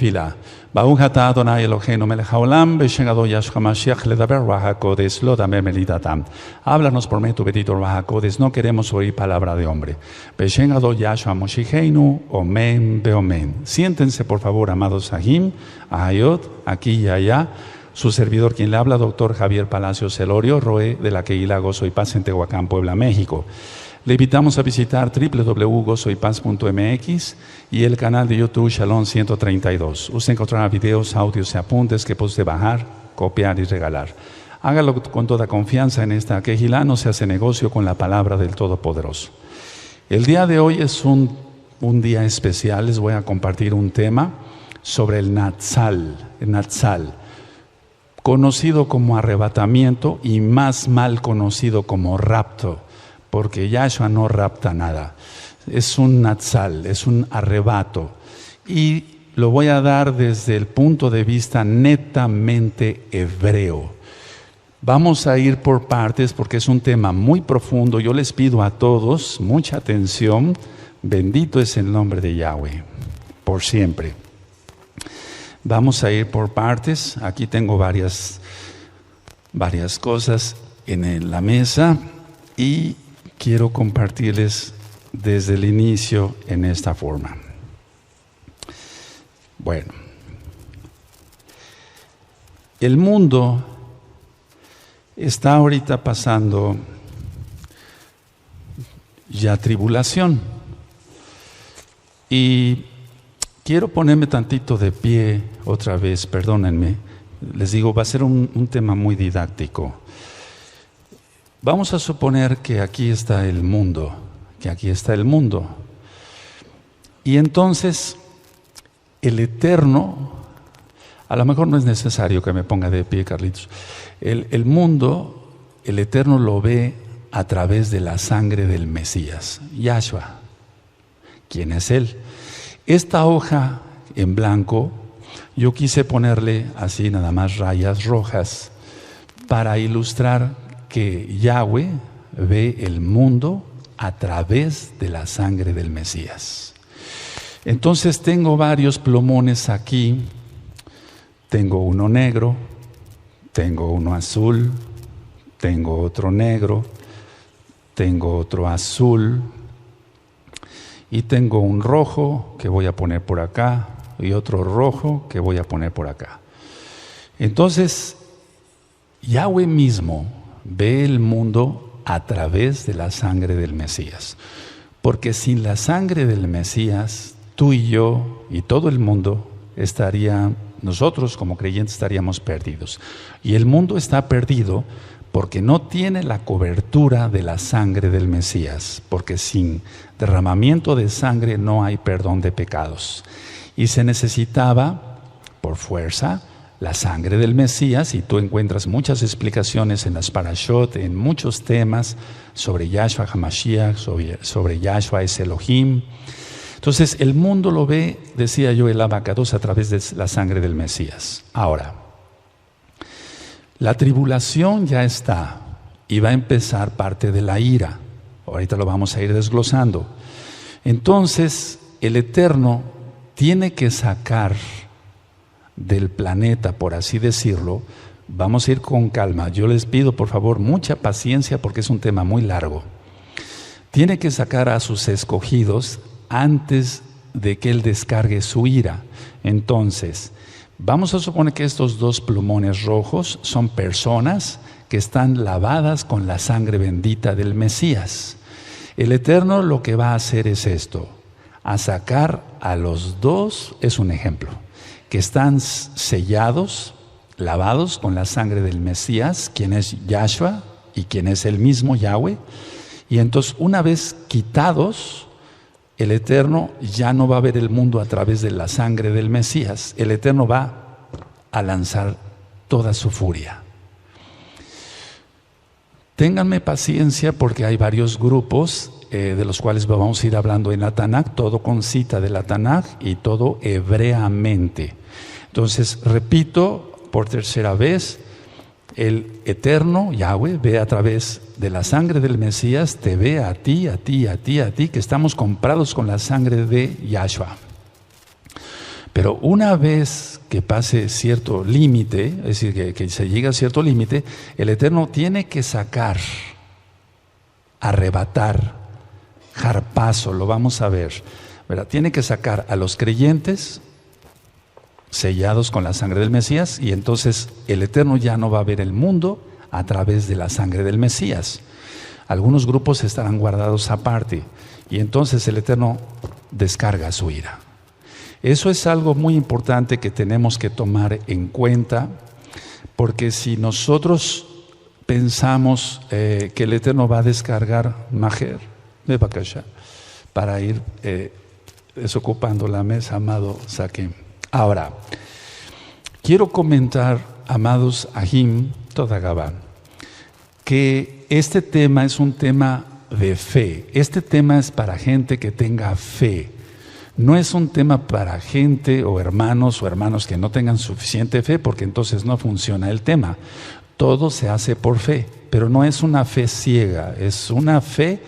Tefila. Baruch atah Adonai Eloheinu melech haolam, beshem Ado Yahshua Mashiach ledaber Ruach HaKodesh, lo damer melitatam. Háblanos por medio tu bendito Ruach HaKodesh, no queremos oír palabra de hombre. Beshem Ado Yahshua Moshicheinu, omen beomen. Siéntense por favor, amados Sahim, Ahayot, aquí y allá. Su servidor, quien le habla, doctor Javier Palacios Celorio, Roe de la Kehilá Gozo y Paz en Tehuacán, Puebla, México. Le invitamos a visitar www.gozoypaz.mx y el canal de YouTube Shalom 132. Usted encontrará videos, audios y apuntes que puede bajar, copiar y regalar. Hágalo con toda confianza en esta Kehilá, no se hace negocio con la palabra del Todopoderoso. El día de hoy es un día especial. Les voy a compartir un tema sobre el Natsal, conocido como arrebatamiento y más mal conocido como rapto. Porque Yahshua no rapta nada, es un natsal, es un arrebato. Y lo voy a dar desde el punto de vista netamente hebreo. Vamos a ir por partes porque es un tema muy profundo. Yo les pido a todos mucha atención. Bendito es el nombre de Yahweh, por siempre. Vamos a ir por partes. Aquí tengo varias cosas en la mesa y quiero compartirles desde el inicio en esta forma. Bueno, el mundo está ahorita pasando ya tribulación. Y quiero ponerme tantito de pie otra vez, perdónenme. Les digo, va a ser un tema muy didáctico. Vamos a suponer que aquí está el mundo, Y entonces, el Eterno, a lo mejor no es necesario que me ponga de pie, Carlitos. El mundo, el Eterno lo ve a través de la sangre del Mesías, Yahshua. ¿Quién es Él? Esta hoja en blanco, yo quise ponerle así nada más rayas rojas para ilustrar que Yahweh ve el mundo a través de la sangre del Mesías. Entonces tengo varios plumones aquí. Tengo uno negro, tengo uno azul, tengo otro negro, tengo otro azul y tengo un rojo que voy a poner por acá y otro rojo que voy a poner por acá. Entonces, Yahweh mismo ve el mundo a través de la sangre del Mesías. Porque sin la sangre del Mesías, tú y yo y todo el mundo nosotros como creyentes estaríamos perdidos. Y el mundo está perdido porque no tiene la cobertura de la sangre del Mesías. Porque sin derramamiento de sangre no hay perdón de pecados. Y se necesitaba, por fuerza, la sangre del Mesías, y tú encuentras muchas explicaciones en las Parashot, en muchos temas sobre Yahshua HaMashiach, sobre Yahshua es Elohim. Entonces el mundo lo ve, decía yo, el Abacados a través de la sangre del Mesías. Ahora, la tribulación ya está y va a empezar parte de la ira. Ahorita lo vamos a ir desglosando. Entonces el Eterno tiene que sacar del planeta, por así decirlo. Vamos a ir con calma. Yo les pido por favor mucha paciencia porque es un tema muy largo. Tiene que sacar a sus escogidos antes de que Él descargue su ira. Entonces, vamos a suponer que estos dos plumones rojos son personas que están lavadas con la sangre bendita del Mesías. El Eterno lo que va a hacer es esto: a sacar a los dos, es un ejemplo, que están sellados, lavados con la sangre del Mesías, quien es Yahshua y quien es el mismo Yahweh. Y entonces, una vez quitados, el Eterno ya no va a ver el mundo a través de la sangre del Mesías. El Eterno va a lanzar toda su furia. Ténganme paciencia porque hay varios grupos de los cuales vamos a ir hablando en la Tanaj, todo con cita de la Tanaj y todo hebreamente. Entonces, repito por tercera vez, el Eterno, Yahweh, ve a través de la sangre del Mesías, te ve a ti, que estamos comprados con la sangre de Yahshua. Pero una vez que pase cierto límite, es decir, que se llegue a cierto límite, el Eterno tiene que sacar, arrebatar, harpazo, lo vamos a ver, ¿verdad? Tiene que sacar a los creyentes sellados con la sangre del Mesías, y entonces el Eterno ya no va a ver el mundo a través de la sangre del Mesías. Algunos grupos estarán guardados aparte, y entonces el Eterno descarga su ira. Eso es algo muy importante que tenemos que tomar en cuenta, porque si nosotros pensamos que el Eterno va a descargar Majer, para ir desocupando la mesa, amado Saquem. Ahora, quiero comentar, amados Ahim, toda Gabá, que este tema es un tema de fe. Este tema es para gente que tenga fe. No es un tema para gente o hermanos que no tengan suficiente fe, porque entonces no funciona el tema. Todo se hace por fe, pero no es una fe ciega, es una fe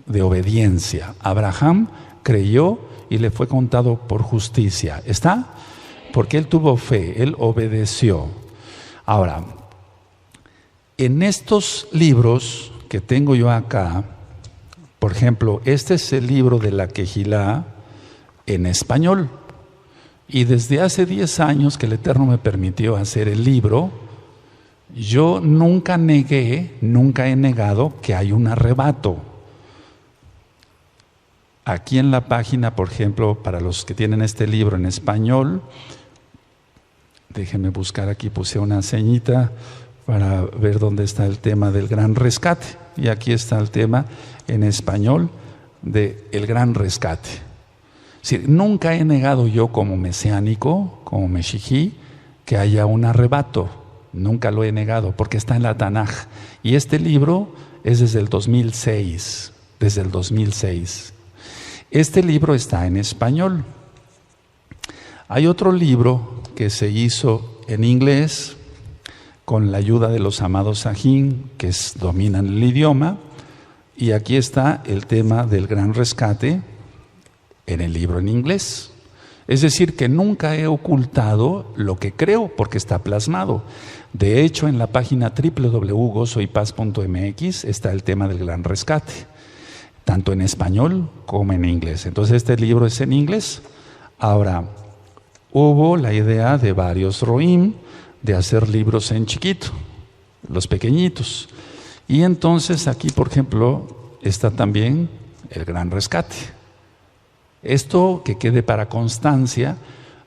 de obediencia. Abraham creyó y le fue contado por justicia. ¿Está? Porque él tuvo fe, él obedeció. Ahora, en estos libros que tengo yo acá, por ejemplo, este es el libro de la Quejilá en español. Y desde hace 10 años que el Eterno me permitió hacer el libro, yo nunca he negado que hay un arrebato. Aquí en la página, por ejemplo, para los que tienen este libro en español, déjenme buscar aquí, puse una ceñita para ver dónde está el tema del gran rescate. Y aquí está el tema en español del gran rescate. Es decir, nunca he negado yo como mesiánico, como meshijí, que haya un arrebato. Nunca lo he negado, porque está en la Tanaj. Y este libro es desde el 2006, desde el 2006. Este libro está en español. Hay otro libro que se hizo en inglés con la ayuda de los amados Sajín, que dominan el idioma, y aquí está el tema del gran rescate en el libro en inglés. Es decir, que nunca he ocultado lo que creo, porque está plasmado. De hecho, en la página www.gozoypaz.mx está el tema del gran rescate, tanto en español como en inglés. Entonces este libro es en inglés. Ahora, hubo la idea de varios roim de hacer libros en chiquito, los pequeñitos. Y entonces aquí, por ejemplo, está también el gran rescate. Esto que quede para constancia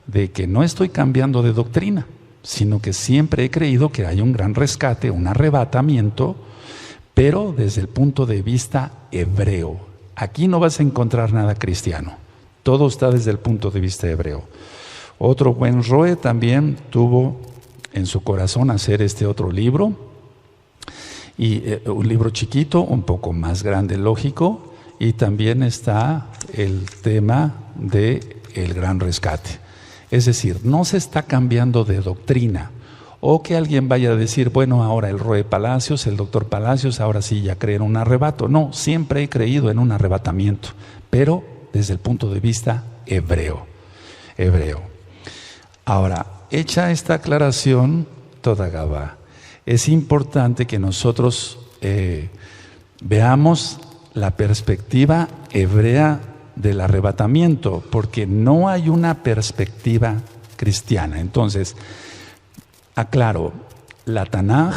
de que no estoy cambiando de doctrina, sino que siempre he creído que hay un gran rescate, un arrebatamiento, pero desde el punto de vista hebreo. Aquí no vas a encontrar nada cristiano. Todo está desde el punto de vista hebreo. Otro buen Roe también tuvo en su corazón hacer este otro libro. Y un libro chiquito, un poco más grande, lógico. Y también está el tema del gran rescate. Es decir, no se está cambiando de doctrina. O que alguien vaya a decir, bueno, ahora el Roe Palacios, el doctor Palacios, ahora sí ya cree en un arrebato. No, siempre he creído en un arrebatamiento, pero desde el punto de vista hebreo. Ahora, hecha esta aclaración, toda Gabá, es importante que nosotros veamos la perspectiva hebrea del arrebatamiento, porque no hay una perspectiva cristiana. Entonces, aclaro, la Tanaj,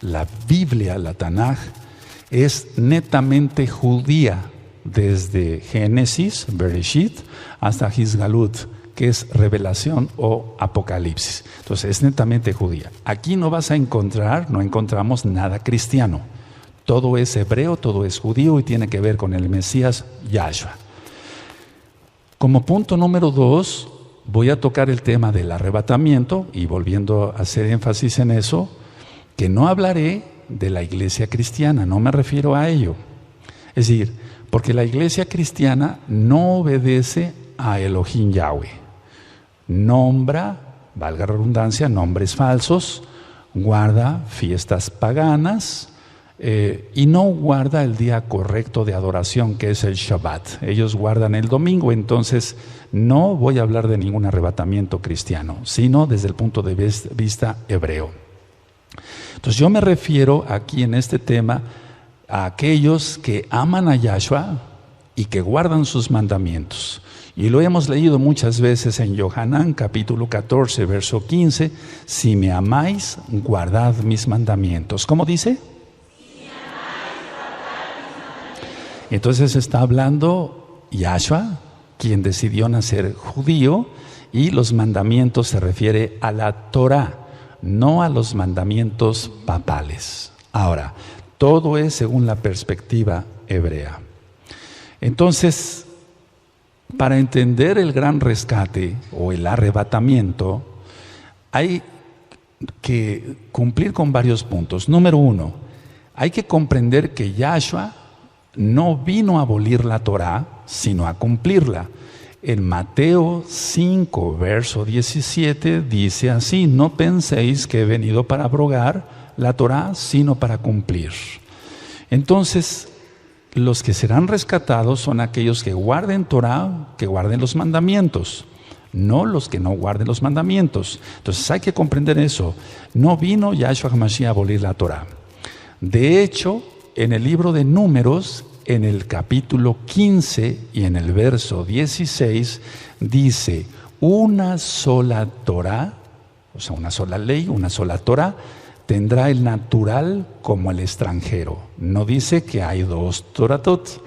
la Biblia, la Tanaj, es netamente judía, desde Génesis, Bereshit, hasta Hisgalut, que es revelación o apocalipsis. Entonces, es netamente judía. Aquí no encontramos nada cristiano. Todo es hebreo, todo es judío y tiene que ver con el Mesías Yahshua. Como punto número 2, voy a tocar el tema del arrebatamiento y volviendo a hacer énfasis en eso, que no hablaré de la iglesia cristiana, no me refiero a ello. Es decir, porque la iglesia cristiana no obedece a Elohim Yahweh. Nombra, valga la redundancia, nombres falsos, guarda fiestas paganas y no guarda el día correcto de adoración, que es el Shabbat. Ellos guardan el domingo. Entonces no voy a hablar de ningún arrebatamiento cristiano, sino desde el punto de vista hebreo. Entonces yo me refiero aquí en este tema a aquellos que aman a Yahshua y que guardan sus mandamientos. Y lo hemos leído muchas veces en Yohanan capítulo 14, verso 15. Si me amáis, guardad mis mandamientos. ¿Cómo dice? Entonces está hablando Yahshua, quien decidió nacer judío, y los mandamientos se refiere a la Torah, no a los mandamientos papales. Ahora, todo es según la perspectiva hebrea. Entonces, para entender el gran rescate o el arrebatamiento, hay que cumplir con varios puntos. Número 1, hay que comprender que Yahshua no vino a abolir la Torá, sino a cumplirla. En Mateo 5, verso 17, dice así: no penséis que he venido para abrogar la Torá, sino para cumplir. Entonces, los que serán rescatados son aquellos que guarden Torá, que guarden los mandamientos, no los que no guarden los mandamientos. Entonces hay que comprender eso. No vino Yahshua HaMashiach a abolir la Torá. De hecho, en el libro de Números, en el capítulo 15 y en el verso 16, dice: una sola Torá, o sea, una sola ley, una sola Torá, tendrá el natural como el extranjero. No dice que hay dos Toratot,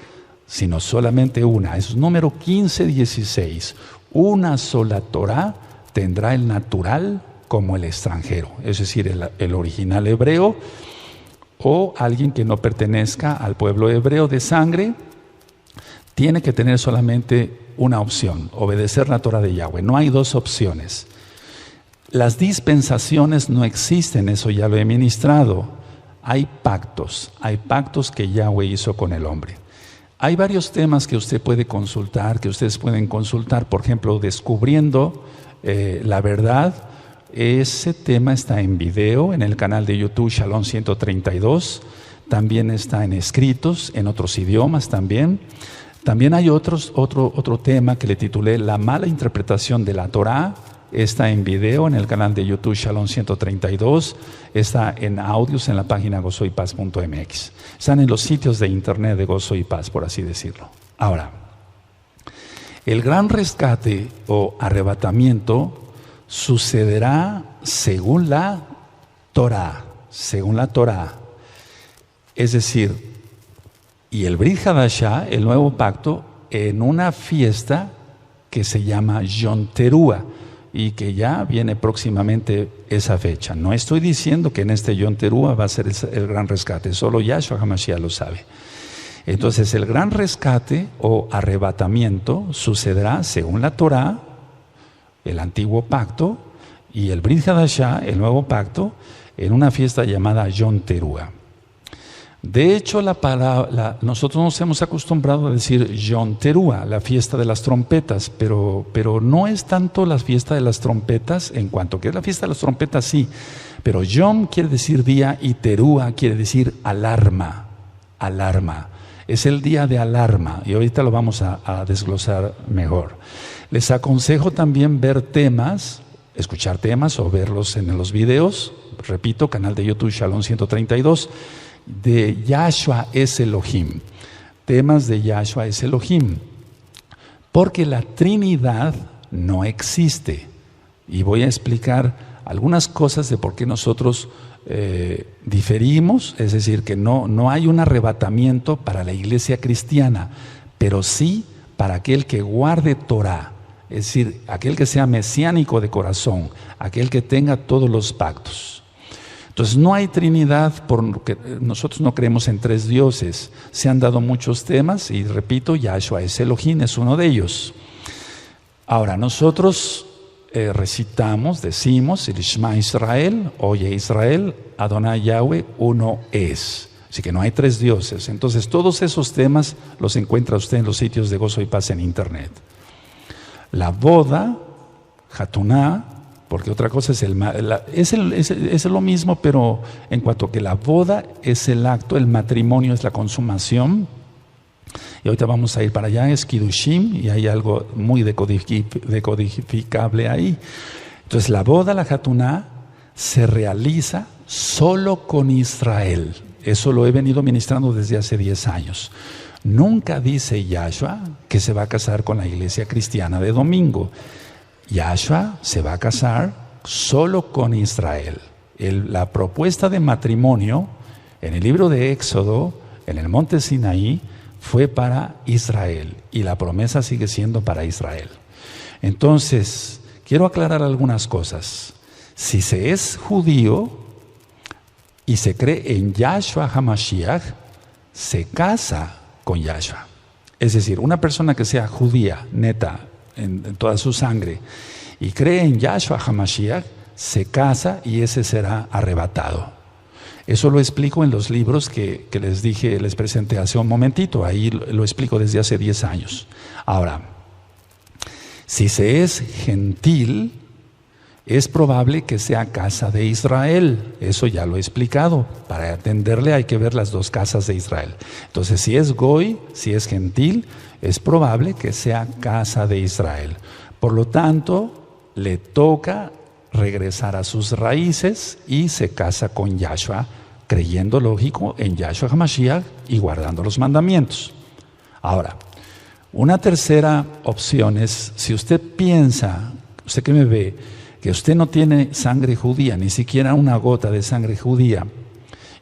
sino solamente una. Es número 15, 16. Una sola Torá tendrá el natural como el extranjero, es decir, el original hebreo, o alguien que no pertenezca al pueblo hebreo de sangre, tiene que tener solamente una opción: obedecer la Torá de Yahweh. No hay dos opciones. Las dispensaciones no existen, eso ya lo he ministrado. Hay pactos que Yahweh hizo con el hombre. Hay varios temas que usted puede consultar, que ustedes pueden consultar. Por ejemplo, descubriendo la verdad. Ese tema está en video en el canal de YouTube Shalom 132. También está en escritos, en otros idiomas también. También hay otro tema que le titulé La mala interpretación de la Torá. Está en video en el canal de YouTube Shalom 132. Está en audios en la página gozoypaz.mx. Están en los sitios de internet de Gozo y Paz, por así decirlo. Ahora, el gran rescate o arrebatamiento sucederá según la Torá. Es decir, y el Brit Hadashah, el nuevo pacto, en una fiesta que se llama Yom Teruah, y que ya viene próximamente esa fecha. No estoy diciendo que en este Yom Teruah va a ser el gran rescate, solo Yahshua HaMashiach lo sabe. Entonces, el gran rescate o arrebatamiento sucederá según la Torá, el antiguo pacto, y el Brit Hadashah, el nuevo pacto, en una fiesta llamada Yom Teruah. De hecho, nosotros nos hemos acostumbrado a decir Yom Teruah, la fiesta de las trompetas, pero no es tanto la fiesta de las trompetas, en cuanto que es la fiesta de las trompetas, sí, pero Yom quiere decir día y Teruah quiere decir alarma. Es el día de alarma, y ahorita lo vamos a desglosar mejor. Les aconsejo también ver temas, escuchar temas o verlos en los videos. Repito, canal de YouTube Shalom 132, de Yahshua es Elohim. Temas de Yahshua es Elohim. Porque la Trinidad no existe. Y voy a explicar algunas cosas de por qué nosotros diferimos, es decir, que no hay un arrebatamiento para la iglesia cristiana, pero sí para aquel que guarde Torah, es decir, aquel que sea mesiánico de corazón, aquel que tenga todos los pactos. Entonces no hay Trinidad, porque nosotros no creemos en tres dioses. Se han dado muchos temas y repito, Yahshua es Elohim, es uno de ellos. Ahora nosotros recitamos, decimos, el Shema Israel, oye Israel, Adonai Yahweh, uno es. Así que no hay tres dioses. Entonces todos esos temas los encuentra usted en los sitios de Gozo y Paz en internet. La boda, Hatuná, porque otra cosa es es lo mismo, pero en cuanto que la boda es el acto, el matrimonio es la consumación. Y ahorita vamos a ir para allá, es Kiddushim, y hay algo muy decodificable ahí. Entonces la boda, la Hatuná, se realiza solo con Israel. Eso lo he venido ministrando desde hace 10 años. Nunca dice Yahshua que se va a casar con la iglesia cristiana de domingo. Yahshua se va a casar solo con Israel. La propuesta de matrimonio en el libro de Éxodo, en el monte Sinaí, fue para Israel y la promesa sigue siendo para Israel. Entonces, quiero aclarar algunas cosas. Si se es judío y se cree en Yahshua HaMashiach, se casa con Yahshua. Es decir, una persona que sea judía, neta, en toda su sangre, y cree en Yahshua HaMashiach, se casa y ese será arrebatado. Eso lo explico en los libros que les dije, les presenté hace un momentito. Ahí lo explico desde hace 10 años. Ahora, si se es gentil, es probable que sea casa de Israel. Eso ya lo he explicado. Para atenderle hay que ver las dos casas de Israel. Entonces, si es goy, si es gentil, es probable que sea casa de Israel. Por lo tanto, le toca regresar a sus raíces y se casa con Yahshua, creyendo, lógico, en Yahshua HaMashiach y guardando los mandamientos. Ahora, una tercera opción es, si usted piensa, usted que me ve, que usted no tiene sangre judía, ni siquiera una gota de sangre judía,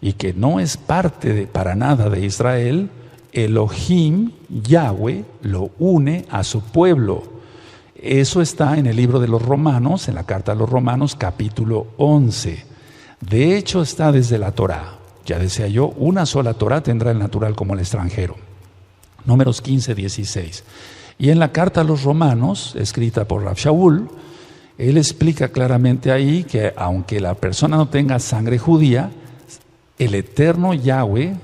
y que no es parte para nada de Israel, Elohim, Yahweh, lo une a su pueblo. Eso está en el libro de los Romanos, en la carta a los Romanos, capítulo 11. De hecho, está desde la Torá. Ya decía yo, una sola Torá tendrá el natural como el extranjero. Números 15, 16. Y en la carta a los Romanos, escrita por Rav Shaul, él explica claramente ahí que aunque la persona no tenga sangre judía, el eterno Yahweh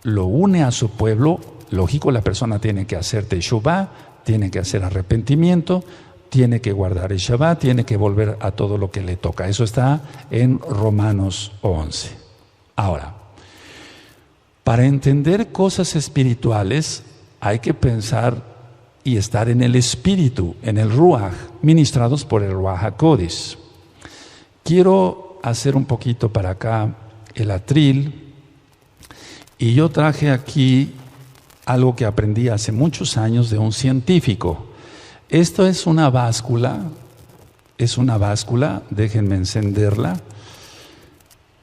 lo une a su pueblo. Lógico, la persona tiene que hacer teshuvá, tiene que hacer arrepentimiento, tiene que guardar el Shabbat, tiene que volver a todo lo que le toca. Eso está en Romanos 11. Ahora, para entender cosas espirituales hay que pensar y estar en el espíritu, en el Ruach, ministrados por el Ruach HaKodesh. Quiero hacer un poquito para acá el atril, y yo traje aquí algo que aprendí hace muchos años de un científico. Esto es una báscula, déjenme encenderla,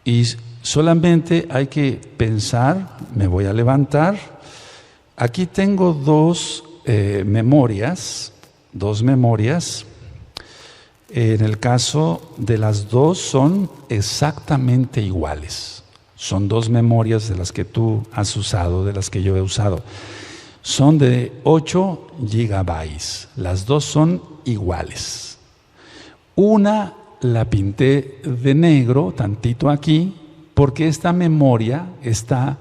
y solamente hay que pensar, me voy a levantar. Aquí tengo dos memorias. En el caso de las dos son exactamente iguales. Son dos memorias de las que tú has usado, de las que yo he usado. Son de 8 gigabytes. Las dos son iguales. Una la pinté de negro, tantito aquí, porque esta memoria está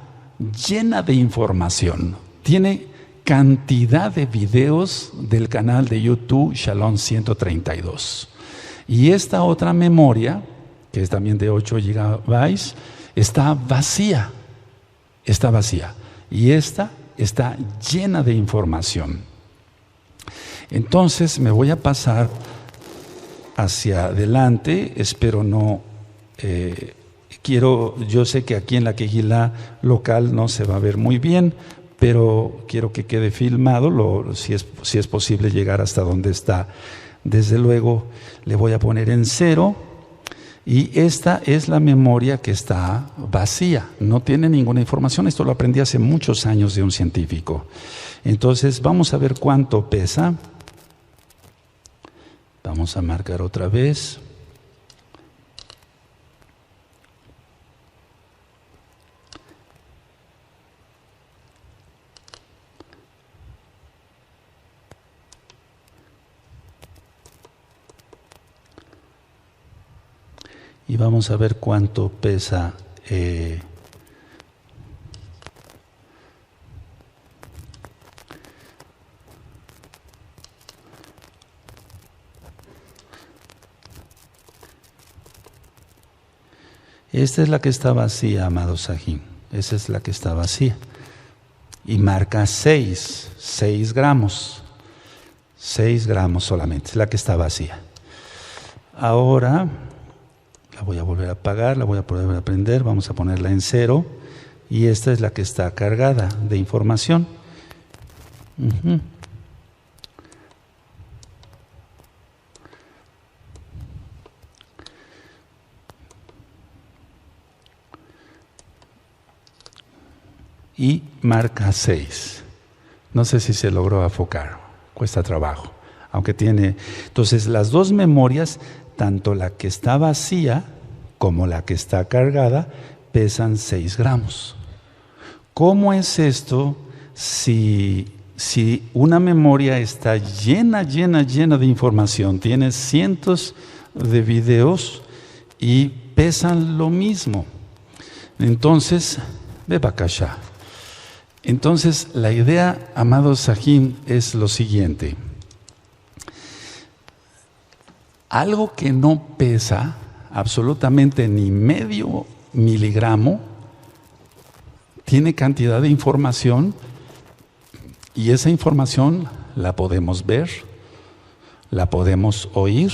llena de información. Tiene cantidad de videos del canal de YouTube Shalom 132. Y esta otra memoria, que es también de 8 gigabytes, está vacía. Y esta está llena de información. Entonces me voy a pasar hacia adelante. Espero no... yo sé que aquí en la Kehilá local no se va a ver muy bien, pero quiero que quede filmado, si es posible llegar hasta donde está. Desde luego le voy a poner en 0. Y esta es la memoria que está vacía, no tiene ninguna información. Esto lo aprendí hace muchos años de un científico. Entonces vamos a ver cuánto pesa. Vamos a marcar otra vez. Y vamos a ver cuánto pesa Esta es la que está vacía, amado Sajín. Esa es la que está vacía. Y marca 6 gramos. 6 gramos solamente, es la que está vacía. Ahora la voy a volver a apagar, la voy a volver a prender, vamos a ponerla en 0. Y esta es la que está cargada de información. Y marca 6. No sé si se logró enfocar, cuesta trabajo. Aunque tiene. Entonces, las dos memorias, tanto la que está vacía como la que está cargada, pesan 6 gramos. ¿Cómo es esto si una memoria está llena de información, tiene cientos de videos y pesan lo mismo? Entonces, bebakasha. Entonces, la idea, amado Sajín, es lo siguiente. Algo que no pesa absolutamente ni medio miligramo, tiene cantidad de información y esa información la podemos ver, la podemos oír,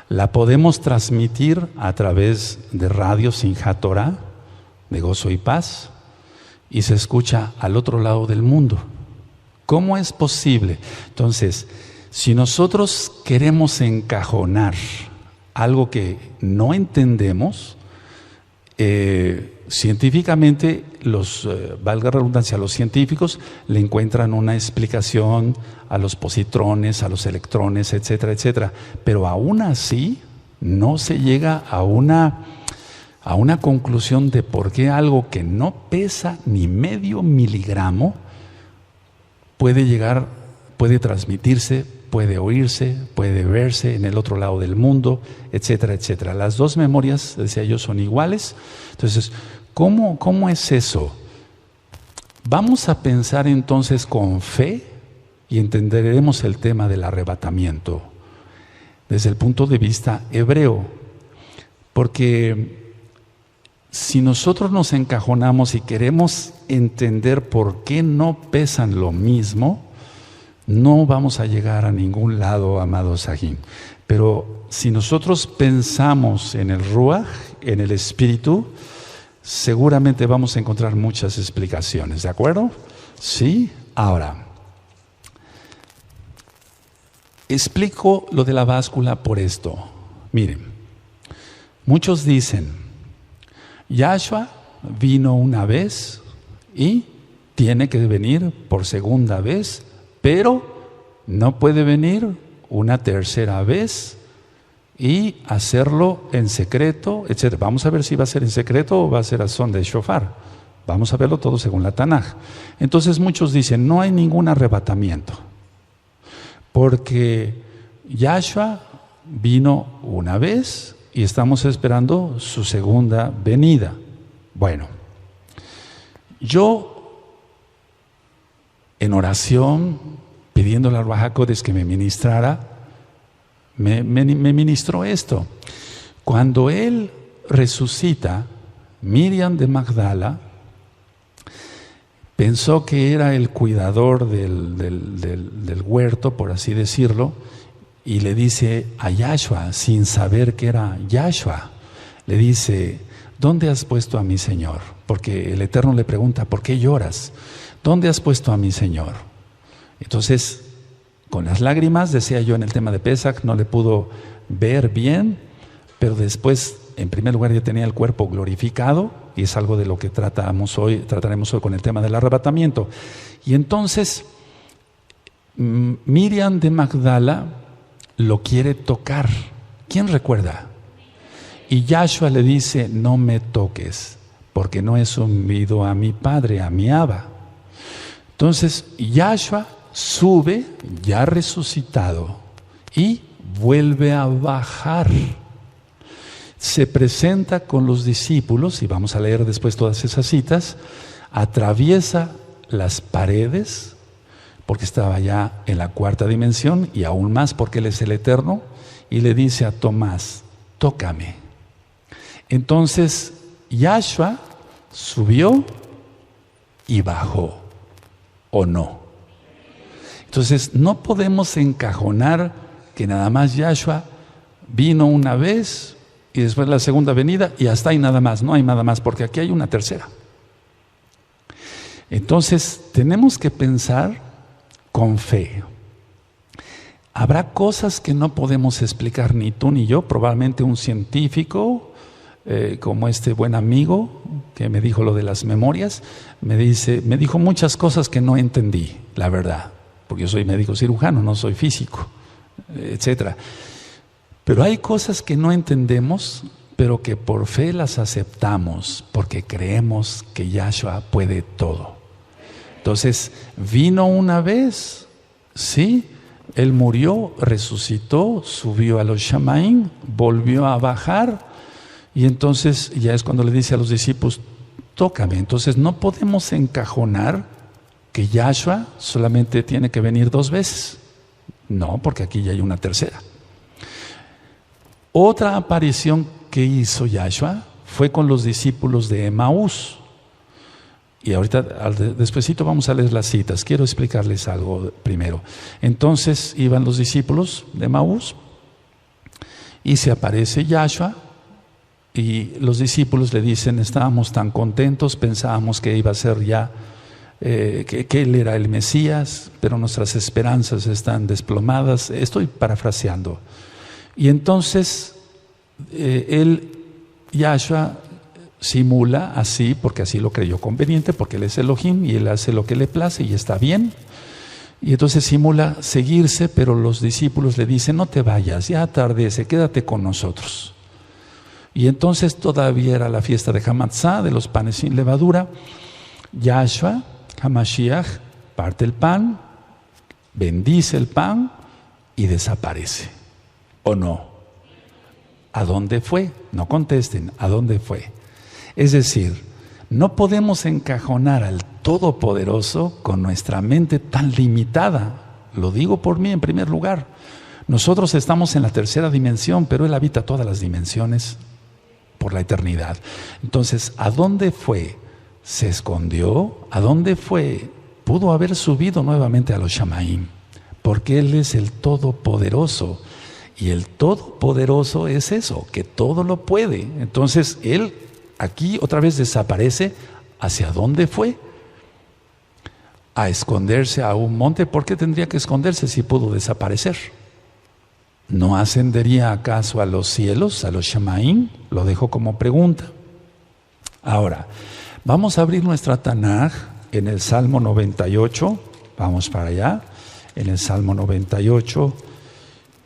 la podemos transmitir a través de radio Simchat Torah, de Gozo y Paz, y se escucha al otro lado del mundo. ¿Cómo es posible? Entonces, si nosotros queremos encajonar algo que no entendemos, científicamente, valga la redundancia, los científicos le encuentran una explicación a los positrones, a los electrones, etcétera, etcétera. Pero aún así no se llega a una conclusión de por qué algo que no pesa ni medio miligramo puede transmitirse, puede oírse, puede verse en el otro lado del mundo, etcétera, etcétera. Las dos memorias, decía yo, son iguales. Entonces, ¿cómo es eso? Vamos a pensar entonces con fe y entenderemos el tema del arrebatamiento desde el punto de vista hebreo. Porque si nosotros nos encajonamos y queremos entender por qué no pesan lo mismo, no vamos a llegar a ningún lado, amado Sajín. Pero si nosotros pensamos en el Ruach, en el Espíritu, seguramente vamos a encontrar muchas explicaciones, ¿de acuerdo? Sí. Ahora, explico lo de la báscula por esto. Miren, muchos dicen, Yahshua vino una vez y tiene que venir por segunda vez, pero no puede venir una tercera vez y hacerlo en secreto, etc. Vamos a ver si va a ser en secreto o va a ser a son de shofar. Vamos a verlo todo según la Tanaj. Entonces muchos dicen, no hay ningún arrebatamiento, porque Yahshua vino una vez y estamos esperando su segunda venida. Bueno, yo en oración, pidiéndole al Ruach HaKodesh que me ministrara, me ministró esto. Cuando él resucita, Miriam de Magdala pensó que era el cuidador del huerto, por así decirlo, y le dice a Yahshua, sin saber que era Yahshua, le dice, ¿dónde has puesto a mi Señor? Porque el Eterno le pregunta, ¿por qué lloras? ¿Dónde has puesto a mi Señor? Entonces, con las lágrimas, decía yo en el tema de Pesach, no le pudo ver bien, pero después, en primer lugar, ya tenía el cuerpo glorificado, y es algo de lo que trataremos hoy con el tema del arrebatamiento. Y entonces, Miriam de Magdala lo quiere tocar. ¿Quién recuerda? Y Yahshua le dice, no me toques, porque no he subido a mi Padre, a mi Abba. Entonces, Yahshua sube, ya resucitado, y vuelve a bajar. Se presenta con los discípulos, y vamos a leer después todas esas citas, atraviesa las paredes, porque estaba ya en la cuarta dimensión, y aún más porque Él es el Eterno, y le dice a Tomás, tócame. Entonces, Yahshua subió y bajó, ¿o no? Entonces, no podemos encajonar que nada más Yahshua vino una vez y después la segunda venida y hasta ahí nada más. No hay nada más, porque aquí hay una tercera. Entonces, tenemos que pensar con fe. Habrá cosas que no podemos explicar ni tú ni yo. Probablemente un científico, como este buen amigo que me dijo lo de las memorias, me dijo muchas cosas que no entendí, la verdad, porque yo soy médico cirujano, no soy físico, etcétera. Pero hay cosas que no entendemos, pero que por fe las aceptamos, porque creemos que Yahshua puede todo. Entonces, vino una vez, sí, Él murió, resucitó, subió a los Shamaim, volvió a bajar, y entonces ya es cuando le dice a los discípulos, tócame. Entonces no podemos encajonar que Yahshua solamente tiene que venir 2 veces. No, porque aquí ya hay una tercera. Otra aparición que hizo Yahshua fue con los discípulos de Emaús. Y ahorita, despuesito vamos a leer las citas. Quiero explicarles algo primero. Entonces iban los discípulos de Emaús y se aparece Yahshua y los discípulos le dicen, estábamos tan contentos, pensábamos que iba a ser ya, que Él era el Mesías, pero nuestras esperanzas están desplomadas. Estoy parafraseando. Y entonces Yahshua simula así, porque así lo creyó conveniente, porque Él es Elohim y Él hace lo que le place y está bien. Y entonces simula seguirse, pero los discípulos le dicen, no te vayas, ya atardece, quédate con nosotros. Y entonces todavía era la fiesta de Hamatzá, de los panes sin levadura. Yahshua, Hamashiach, parte el pan, bendice el pan y desaparece. ¿O no? ¿A dónde fue? No contesten, ¿a dónde fue? Es decir, no podemos encajonar al Todopoderoso con nuestra mente tan limitada. Lo digo por mí en primer lugar. Nosotros estamos en la tercera dimensión, pero Él habita todas las dimensiones por la eternidad. Entonces, ¿a dónde fue? ¿Se escondió? ¿A dónde fue? Pudo haber subido nuevamente a los Shamaim, porque Él es el Todopoderoso. Y el Todopoderoso es eso, que todo lo puede. Entonces, Él aquí otra vez desaparece. ¿Hacia dónde fue? A esconderse a un monte. ¿Por qué tendría que esconderse si pudo desaparecer? ¿No ascendería acaso a los cielos, a los Shamaim? Lo dejo como pregunta. Ahora, vamos a abrir nuestra Tanaj en el Salmo 98. Vamos para allá. En el Salmo 98,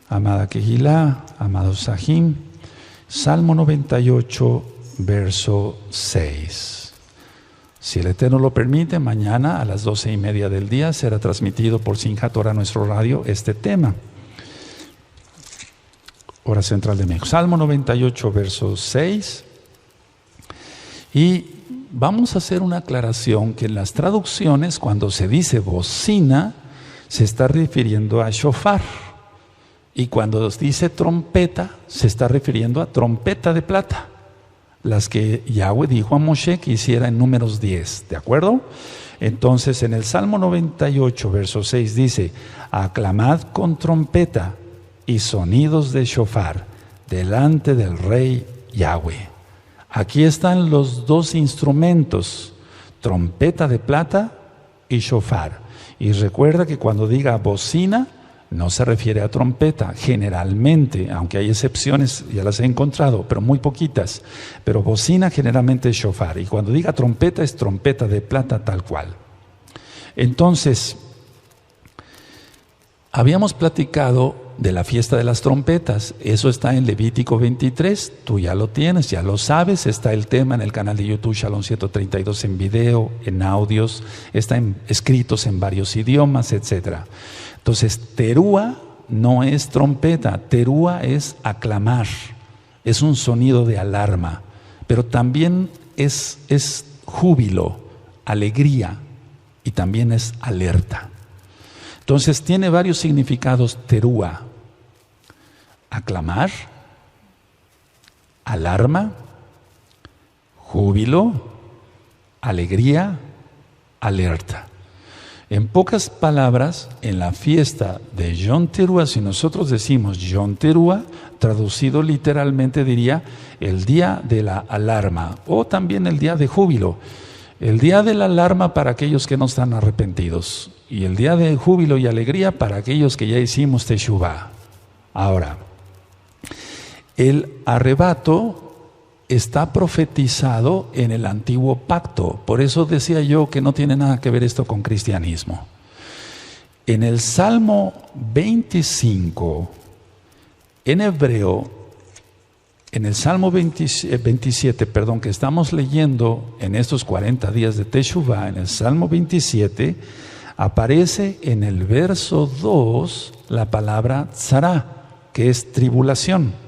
amada Kehilá, amados Sahim. Salmo 98, verso 6. Si el Eterno lo permite, mañana a las 12:30 del día será transmitido por Simchat Torah, nuestro radio, este tema. Hora central de México. Salmo 98, verso 6. Y vamos a hacer una aclaración que en las traducciones, cuando se dice bocina, se está refiriendo a shofar. Y cuando dice trompeta, se está refiriendo a trompeta de plata. Las que Yahweh dijo a Moshe que hiciera en Números 10. ¿De acuerdo? Entonces, en el Salmo 98, verso 6 dice, aclamad con trompeta y sonidos de shofar delante del Rey Yahweh. Aquí están los 2 instrumentos, trompeta de plata y shofar. Y recuerda que cuando diga bocina, no se refiere a trompeta, generalmente, aunque hay excepciones, ya las he encontrado, pero muy poquitas. Pero bocina generalmente es shofar. Y cuando diga trompeta, es trompeta de plata tal cual. Entonces, habíamos platicado de la fiesta de las trompetas. Eso está en Levítico 23. Tú ya lo tienes, ya lo sabes. Está el tema en el canal de YouTube Shalom 132 en video, en audios. Están escritos en varios idiomas, etc. Entonces, terúa no es trompeta. Terúa es aclamar. Es un sonido de alarma. Pero también es júbilo, alegría. Y también es alerta. Entonces tiene varios significados terúa: aclamar, alarma júbilo, alegría, alerta. En pocas palabras, en la fiesta de Yom Teruah, si nosotros decimos Yom Teruah, traducido literalmente diría el día de la alarma o también el día de júbilo. El día de la alarma para aquellos que no están arrepentidos y el día de júbilo y alegría para aquellos que ya hicimos Teshuvah. Ahora, el arrebato está profetizado en el antiguo pacto. Por eso decía yo que no tiene nada que ver esto con cristianismo. En el Salmo 25, en hebreo, en el Salmo 27, que estamos leyendo en estos 40 días de Teshuvah, en el Salmo 27, aparece en el verso 2 la palabra tzara, que es tribulación.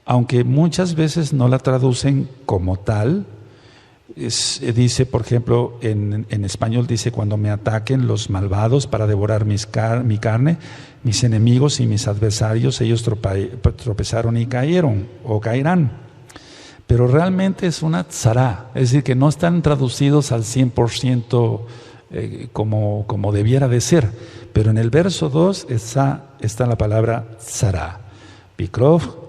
Aunque muchas veces no la traducen como tal, dice, por ejemplo, en español dice, cuando me ataquen los malvados para devorar mi carne, mis enemigos y mis adversarios, ellos tropezaron y cayeron o caerán. Pero realmente es una tzara, es decir, que no están traducidos al 100% como debiera de ser. Pero en el verso 2 está la palabra tzara. Pikrov,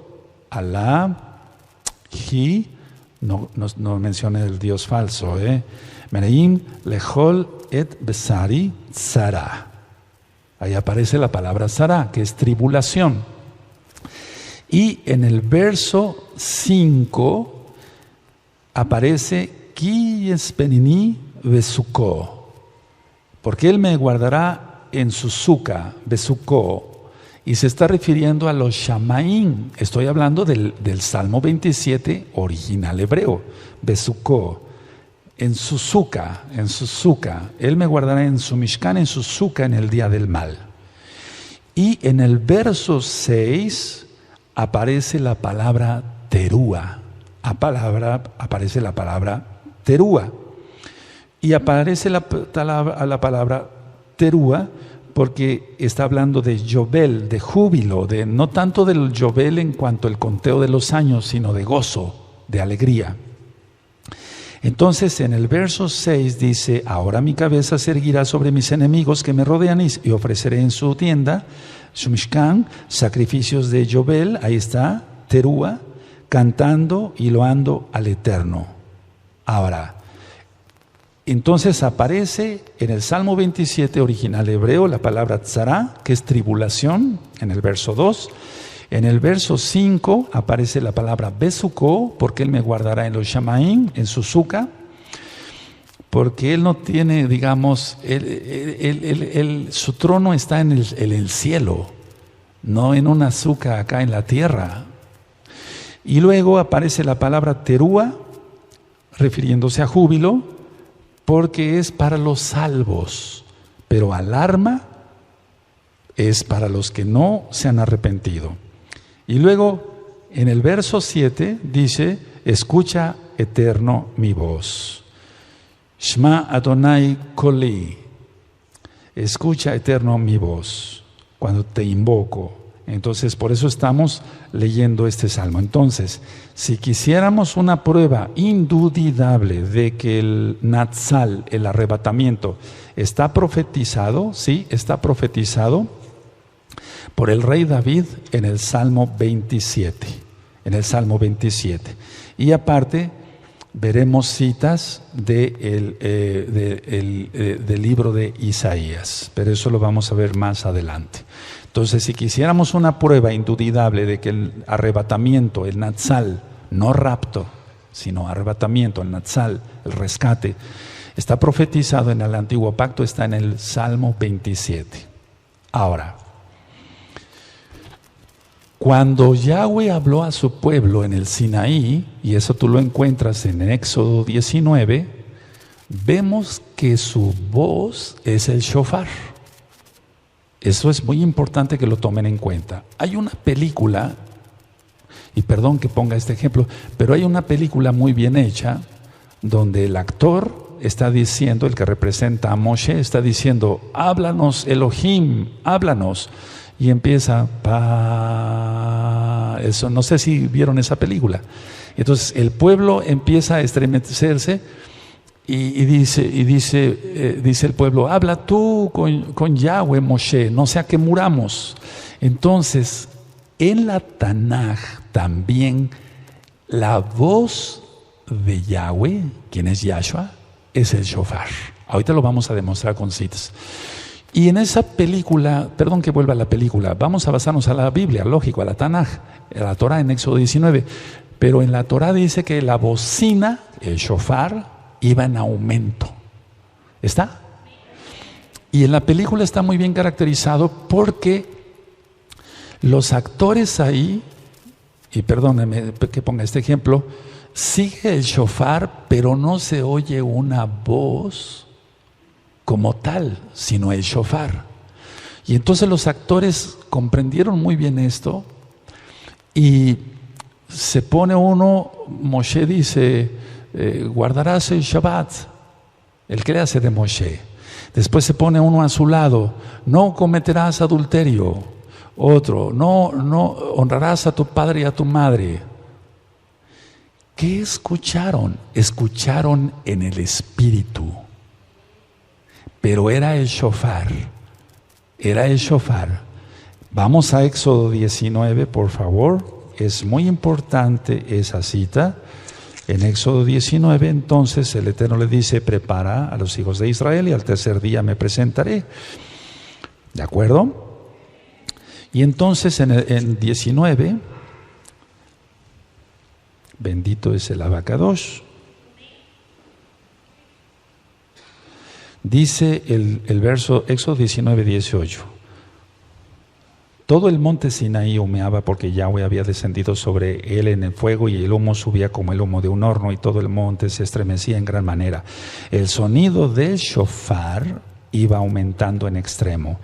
Alá, Hi, no menciona el Dios falso, Mereim, Lechol, Et, Besari, Tzara. Ahí aparece la palabra Tzara, que es tribulación. Y en el verso 5 aparece Ki Espenini Besuko, porque Él me guardará en su suca, Besuko. Y se está refiriendo a los Shamaim. Estoy hablando del Salmo 27 original hebreo. Besuko, en su suca. Él me guardará en su Mishkan, en su suca, en el día del mal. Y en el verso 6 aparece la palabra Teruah. Aparece la palabra Teruah. Y aparece la palabra Teruah porque está hablando de Yobel, de júbilo, no tanto del Yobel en cuanto al conteo de los años, sino de gozo, de alegría. Entonces en el verso 6 dice, ahora mi cabeza se erguirá sobre mis enemigos que me rodean y ofreceré en su tienda, su Mishkan, sacrificios de Yobel, ahí está, Teruah, cantando y loando al Eterno. Ahora, entonces aparece en el Salmo 27 original hebreo la palabra tzara, que es tribulación, en el verso 2. En el verso 5 aparece la palabra besuko, porque Él me guardará en los shamaim, en su suca, porque Él no tiene, digamos, su trono está en el cielo, no en una suca acá en la tierra. Y luego aparece la palabra teruah, refiriéndose a júbilo, porque es para los salvos, pero alarma es para los que no se han arrepentido. Y luego en el verso 7 dice, escucha Eterno mi voz. Shma Adonai Koli. Escucha Eterno mi voz cuando te invoco. Entonces, por eso estamos leyendo este salmo. Entonces, si quisiéramos una prueba indudable de que el Natsal, el arrebatamiento, está profetizado, sí, está profetizado por el rey David en el Salmo 27. En el Salmo 27. Y aparte, veremos citas del libro de Isaías, pero eso lo vamos a ver más adelante. Entonces, si quisiéramos una prueba indudable de que el arrebatamiento, el Natsal, no rapto, sino arrebatamiento, el Natsal, el rescate, está profetizado en el Antiguo Pacto, está en el Salmo 27. Ahora, cuando Yahweh habló a su pueblo en el Sinaí, y eso tú lo encuentras en Éxodo 19, vemos que su voz es el shofar. Eso es muy importante que lo tomen en cuenta. Hay una película, y perdón que ponga este ejemplo, pero hay una película muy bien hecha donde el actor está diciendo, el que representa a Moshe, está diciendo, háblanos Elohim, háblanos. Y empieza, eso, no sé si vieron esa película. Entonces el pueblo empieza a estremecerse y dice el pueblo: habla tú con Yahweh, Moshe, no sea que muramos. Entonces en la Tanaj también la voz de Yahweh, quien es Yahshua, es el shofar. Ahorita lo vamos a demostrar con citas. Y en esa película, perdón que vuelva a la película, vamos a basarnos a la Biblia, lógico, a la Tanaj, a la Torah en Éxodo 19. Pero en la Torah dice que la bocina, el shofar, iba en aumento. ¿Está? Y en la película está muy bien caracterizado porque los actores ahí, y perdónenme que ponga este ejemplo, sigue el shofar, pero no se oye una voz como tal, sino el shofar. Y entonces los actores comprendieron muy bien esto y se pone uno, Moshe dice, guardarás el Shabbat, el que le hace de Moshe. Después se pone uno a su lado, no cometerás adulterio. Otro, no honrarás a tu padre y a tu madre. ¿Qué escucharon? Escucharon en el espíritu. Pero era el shofar. Era el shofar. Vamos a Éxodo 19, por favor. Es muy importante esa cita. En Éxodo 19, entonces, el Eterno le dice: prepara a los hijos de Israel y al tercer día me presentaré. ¿De acuerdo? Y entonces en 19, bendito es el Abacadosh, dice el verso Éxodo 19, 18. Todo el monte Sinaí humeaba porque Yahweh había descendido sobre él en el fuego, y el humo subía como el humo de un horno, y todo el monte se estremecía en gran manera. El sonido del shofar iba aumentando en extremo.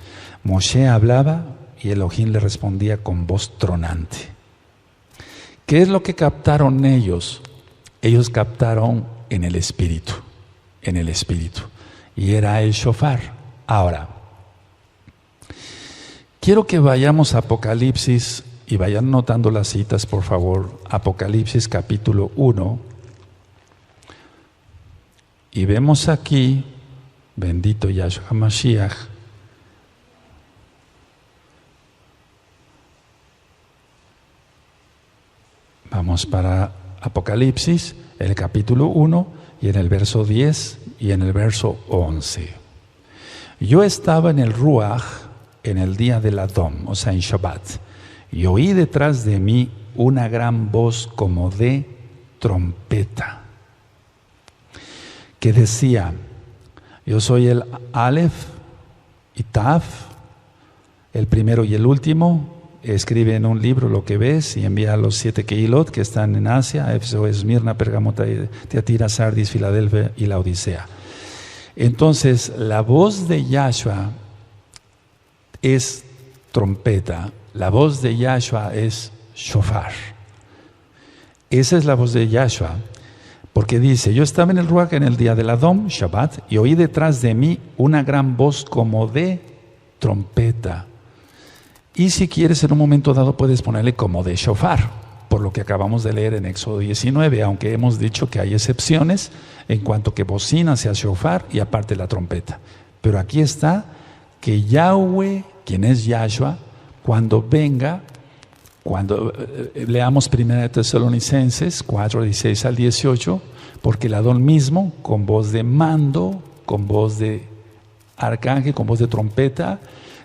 Moshe hablaba y Elohim le respondía con voz tronante. ¿Qué es lo que captaron ellos? Ellos captaron en el espíritu, y era el shofar. Ahora, quiero que vayamos a Apocalipsis y vayan notando las citas, por favor. Apocalipsis capítulo 1. Y vemos aquí, bendito Yahshua Mashiach, vamos para Apocalipsis, el capítulo 1, y en el verso 10 y en el verso 11. Yo estaba en el Ruach en el día del Adón, o sea, en Shabbat, y oí detrás de mí una gran voz como de trompeta, que decía: yo soy el Aleph y Taf, el primero y el último. Escribe en un libro lo que ves y envía a los 7 Kehilot que están en Asia: Éfeso, Esmirna, Pérgamo, Tiatira, Sardis, Filadelfia y la Odisea. Entonces, la voz de Yahshua es trompeta, la voz de Yahshua es shofar. Esa es la voz de Yahshua, porque dice: yo estaba en el Ruach en el día del Adón, Shabbat, y oí detrás de mí una gran voz como de trompeta. Y si quieres, en un momento dado puedes ponerle como de shofar, por lo que acabamos de leer en Éxodo 19, aunque hemos dicho que hay excepciones en cuanto que bocina sea shofar y aparte la trompeta. Pero aquí está que Yahweh, quien es Yahshua, cuando venga, cuando leamos 1 Tesalonicenses 4, 16 al 18, porque el Adón mismo, con voz de mando, con voz de arcángel, con voz de trompeta,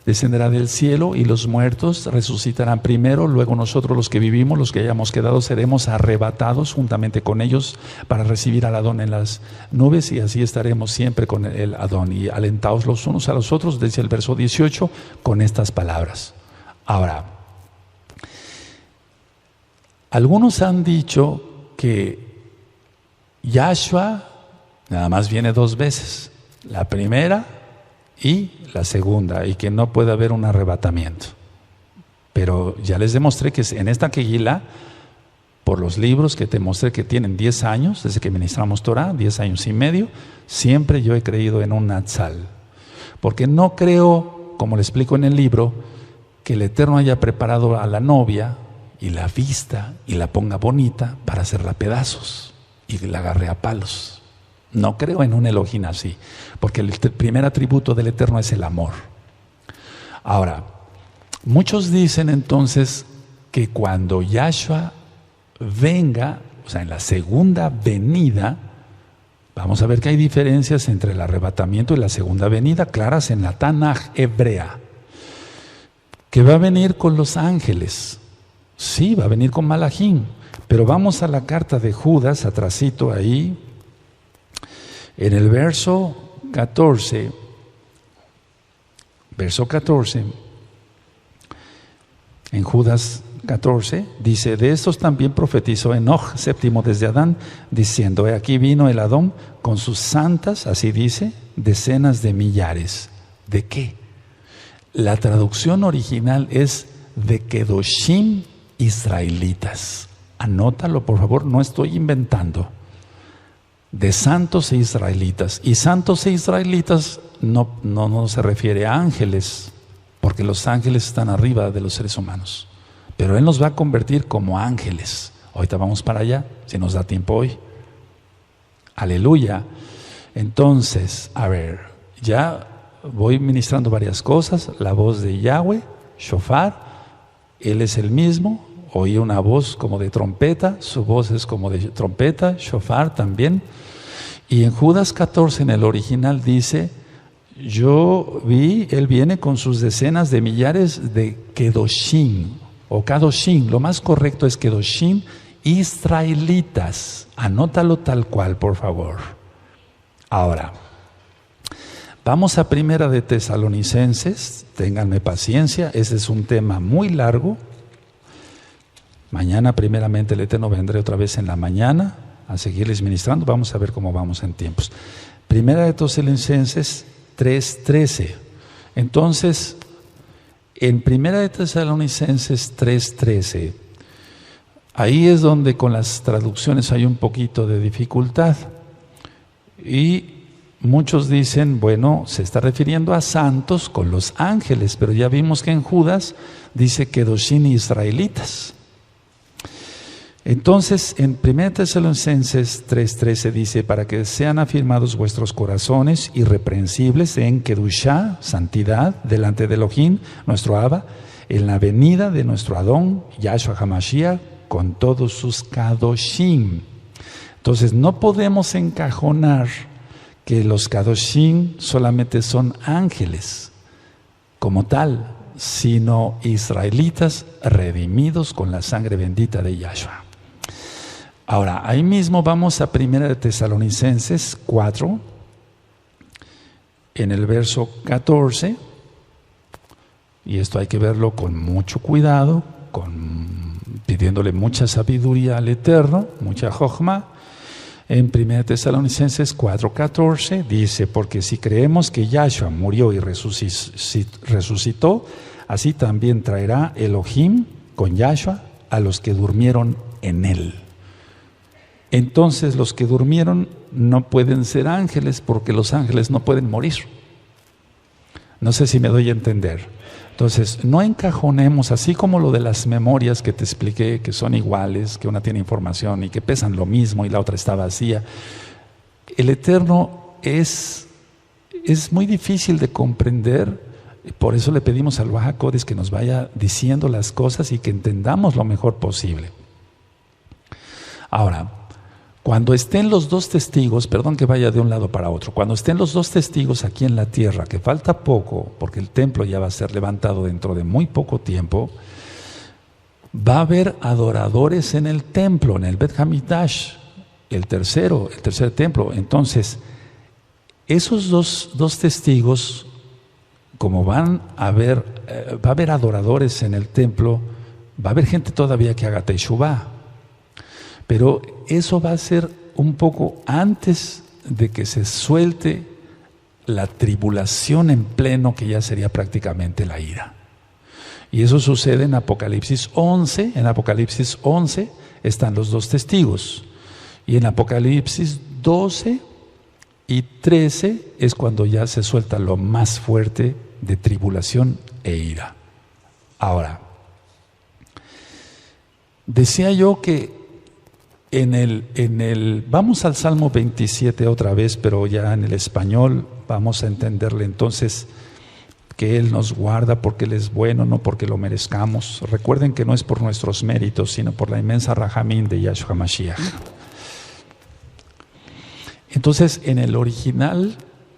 descenderá del cielo, y los muertos resucitarán primero, luego nosotros los que vivimos, los que hayamos quedado, seremos arrebatados juntamente con ellos para recibir al Adón en las nubes, y así estaremos siempre con el Adón, y alentados los unos a los otros, dice el verso 18, con estas palabras. Ahora, algunos han dicho que Yahshua nada más viene 2 veces, la primera y la segunda, y que no puede haber un arrebatamiento. Pero ya les demostré que en esta Kehilá, por los libros que te mostré que tienen 10 años, desde que ministramos Torah, 10 años y medio, siempre yo he creído en un Natsal. Porque no creo, como le explico en el libro, que el Eterno haya preparado a la novia y la vista y la ponga bonita para hacerla pedazos y la agarre a palos. No creo en un Elohim así, porque el primer atributo del Eterno es el amor. Ahora, muchos dicen entonces que cuando Yahshua venga, o sea, en la segunda venida, vamos a ver que hay diferencias entre el arrebatamiento y la segunda venida, claras en la Tanaj hebrea, que va a venir con los ángeles. Sí, va a venir con Malachim, pero vamos a la carta de Judas, atrasito ahí, en el verso 14, en Judas 14, dice: de estos también profetizó Enoch, séptimo desde Adán, diciendo: he aquí vino el Adón con sus santas, así dice, decenas de millares. ¿De qué? La traducción original es de Kedoshim israelitas. Anótalo, por favor, no estoy inventando. De santos e israelitas. Y santos e israelitas no se refiere a ángeles, porque los ángeles están arriba de los seres humanos. Pero Él nos va a convertir como ángeles. Ahorita vamos para allá, si nos da tiempo hoy. Aleluya. Entonces, a ver, ya voy ministrando varias cosas. La voz de Yahweh, shofar, Él es el mismo. Oí una voz como de trompeta, su voz es como de trompeta, shofar también. Y en Judas 14, en el original dice: yo vi, Él viene con sus decenas de millares de Kedoshim, o Kadoshim, lo más correcto es Kedoshim israelitas. Anótalo tal cual, por favor. Ahora, vamos a Primera de Tesalonicenses, ténganme paciencia, ese es un tema muy largo. Mañana, primeramente, el Eterno vendré otra vez en la mañana a seguirles ministrando. Vamos a ver cómo vamos en tiempos. Primera de Tesalonicenses 3:13. Entonces, en Primera de Tesalonicenses 3:13, ahí es donde con las traducciones hay un poquito de dificultad. Y muchos dicen, bueno, se está refiriendo a santos con los ángeles, pero ya vimos que en Judas dice Kedoshim israelitas. Entonces, en 1 Tesalonicenses 3:13 dice: para que sean afirmados vuestros corazones irreprensibles en Kedushá, santidad, delante de Elohim, nuestro Abba, en la venida de nuestro Adón, Yahshua HaMashiach, con todos sus Kadoshim. Entonces, no podemos encajonar que los Kadoshim solamente son ángeles como tal, sino israelitas redimidos con la sangre bendita de Yahshua. Ahora, ahí mismo vamos a 1 Tesalonicenses 4, en el verso 14, y esto hay que verlo con mucho cuidado, pidiéndole mucha sabiduría al Eterno, mucha jochma. En 1 Tesalonicenses 4:14 dice: porque si creemos que Yahshua murió y resucitó, así también traerá Elohim con Yahshua a los que durmieron en él. Entonces los que durmieron no pueden ser ángeles, porque los ángeles no pueden morir. No sé si me doy a entender. Entonces, no encajonemos, así como lo de las memorias que te expliqué, que son iguales, que una tiene información y que pesan lo mismo y la otra está vacía. El Eterno es muy difícil de comprender, por eso le pedimos al Baja Codes que nos vaya diciendo las cosas y que entendamos lo mejor posible. Ahora, cuando estén los dos testigos, perdón que vaya de un lado para otro, cuando estén los dos testigos aquí en la tierra, que falta poco, porque el templo ya va a ser levantado dentro de muy poco tiempo, va a haber adoradores en el templo, en el Bet Hamidash, el tercer templo. Entonces, esos dos testigos, como va a haber adoradores en el templo, va a haber gente todavía que haga Teshuvah. Pero eso va a ser un poco antes de que se suelte la tribulación en pleno, que ya sería prácticamente la ira. Y eso sucede en Apocalipsis 11. En Apocalipsis 11 están los dos testigos. Y en Apocalipsis 12 y 13 es cuando ya se suelta lo más fuerte de tribulación e ira. Ahora, Decía yo que vamos al Salmo 27 otra vez, pero ya en el español vamos a entenderle entonces que Él nos guarda porque Él es bueno, no porque lo merezcamos. Recuerden que no es por nuestros méritos, sino por la inmensa Rahamín de Yahshua Mashiach. Entonces, en el original,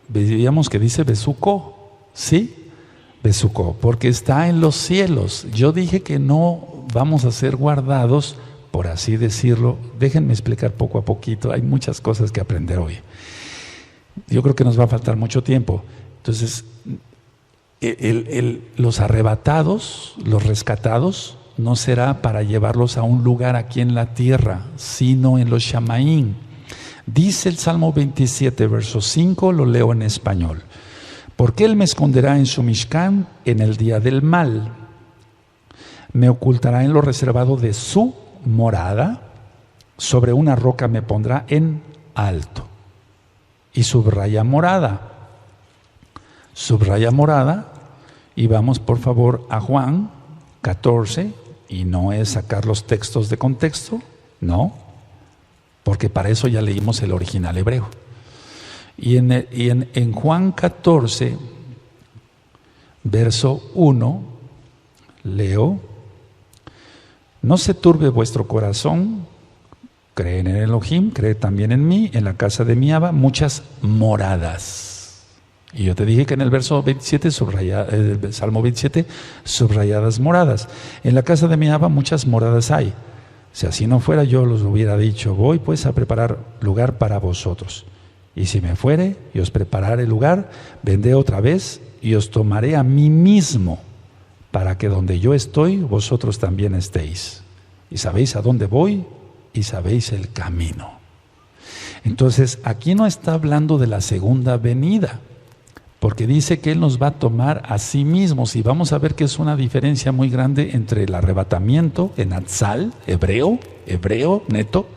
veíamos que dice Besuko, ¿sí? Besuko, porque está en los cielos. Yo dije que no vamos a ser guardados, por así decirlo. Déjenme explicar poco a poquito, hay muchas cosas que aprender hoy. Yo creo que nos va a faltar mucho tiempo. Entonces, los arrebatados, los rescatados, no será para llevarlos a un lugar aquí en la tierra, sino en los Shamaín. Dice el Salmo 27, verso 5, lo leo en español. Porque Él me esconderá en su Mishkan en el día del mal. Me ocultará en lo reservado de su morada. Sobre una roca me pondrá en alto. Y subraya morada. Subraya morada. Y vamos por favor a Juan 14. Y no es sacar los textos de contexto. No. Porque para eso ya leímos el original hebreo. Y en Juan 14, verso 1, leo: no se turbe vuestro corazón, creen en Elohim, cree también en mí, en la casa de mi Abba muchas moradas. Y yo te dije que en el verso 27, el Salmo 27, subrayadas moradas. En la casa de mi Abba muchas moradas hay. Si así no fuera, yo los hubiera dicho: voy pues a preparar lugar para vosotros. Y si me fuere y os prepararé lugar, vendré otra vez y os tomaré a mí mismo, para que donde yo estoy, vosotros también estéis. Y sabéis a dónde voy y sabéis el camino. Entonces, aquí no está hablando de la segunda venida, porque dice que Él nos va a tomar a sí mismos. Y vamos a ver que es una diferencia muy grande entre el arrebatamiento en Atzal, hebreo neto,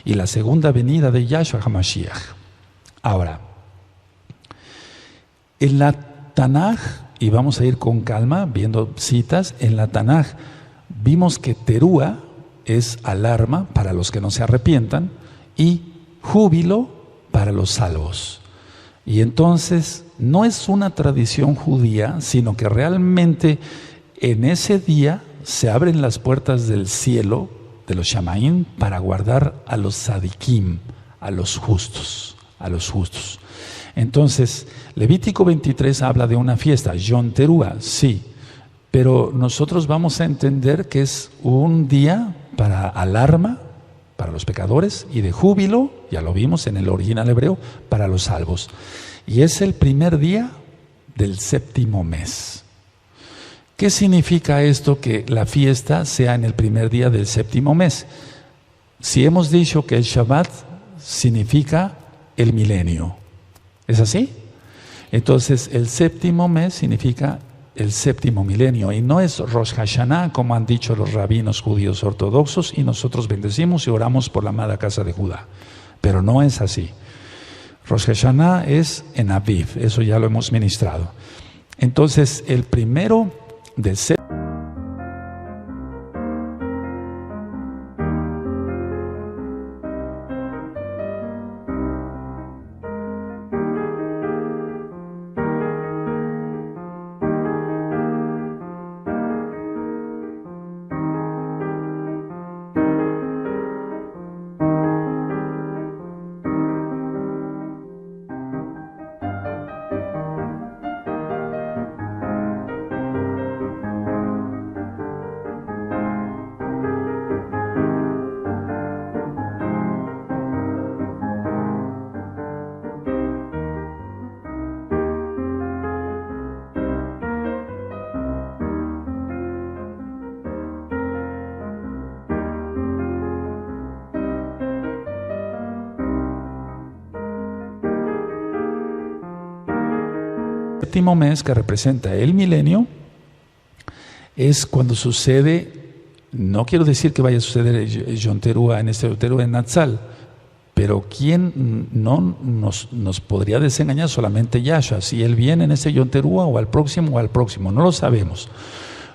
y la segunda venida de Yahshua HaMashiach. Ahora, en la Tanaj, y vamos a ir con calma viendo citas, en la Tanaj vimos que terúa es alarma para los que no se arrepientan y júbilo para los salvos. Y entonces no es una tradición judía, sino que realmente en ese día se abren las puertas del cielo de los Shamaín para guardar a los Sadikim, a los justos. Entonces, Levítico 23 habla de una fiesta, Yom Teruah, sí, pero nosotros vamos a entender que es un día para alarma para los pecadores y de júbilo, ya lo vimos en el original hebreo, para los salvos. Y es el primer día del séptimo mes. ¿Qué significa esto, que la fiesta sea en el primer día del séptimo mes? Si hemos dicho que el Shabbat significa el milenio, ¿es así? Entonces el séptimo mes significa el séptimo milenio, y no es Rosh Hashanah como han dicho los rabinos judíos ortodoxos, y nosotros bendecimos y oramos por la amada casa de Judá, pero no es así. Rosh Hashanah es en Aviv, eso ya lo hemos ministrado. Entonces el primero del séptimo mes, que representa el milenio, es cuando sucede, no quiero decir que vaya a suceder Yom Teruah en este Teruah en Natsal, pero ¿quién no nos podría desengañar? Solamente Yahshua, si Él viene en ese Yom Teruah o al próximo, no lo sabemos.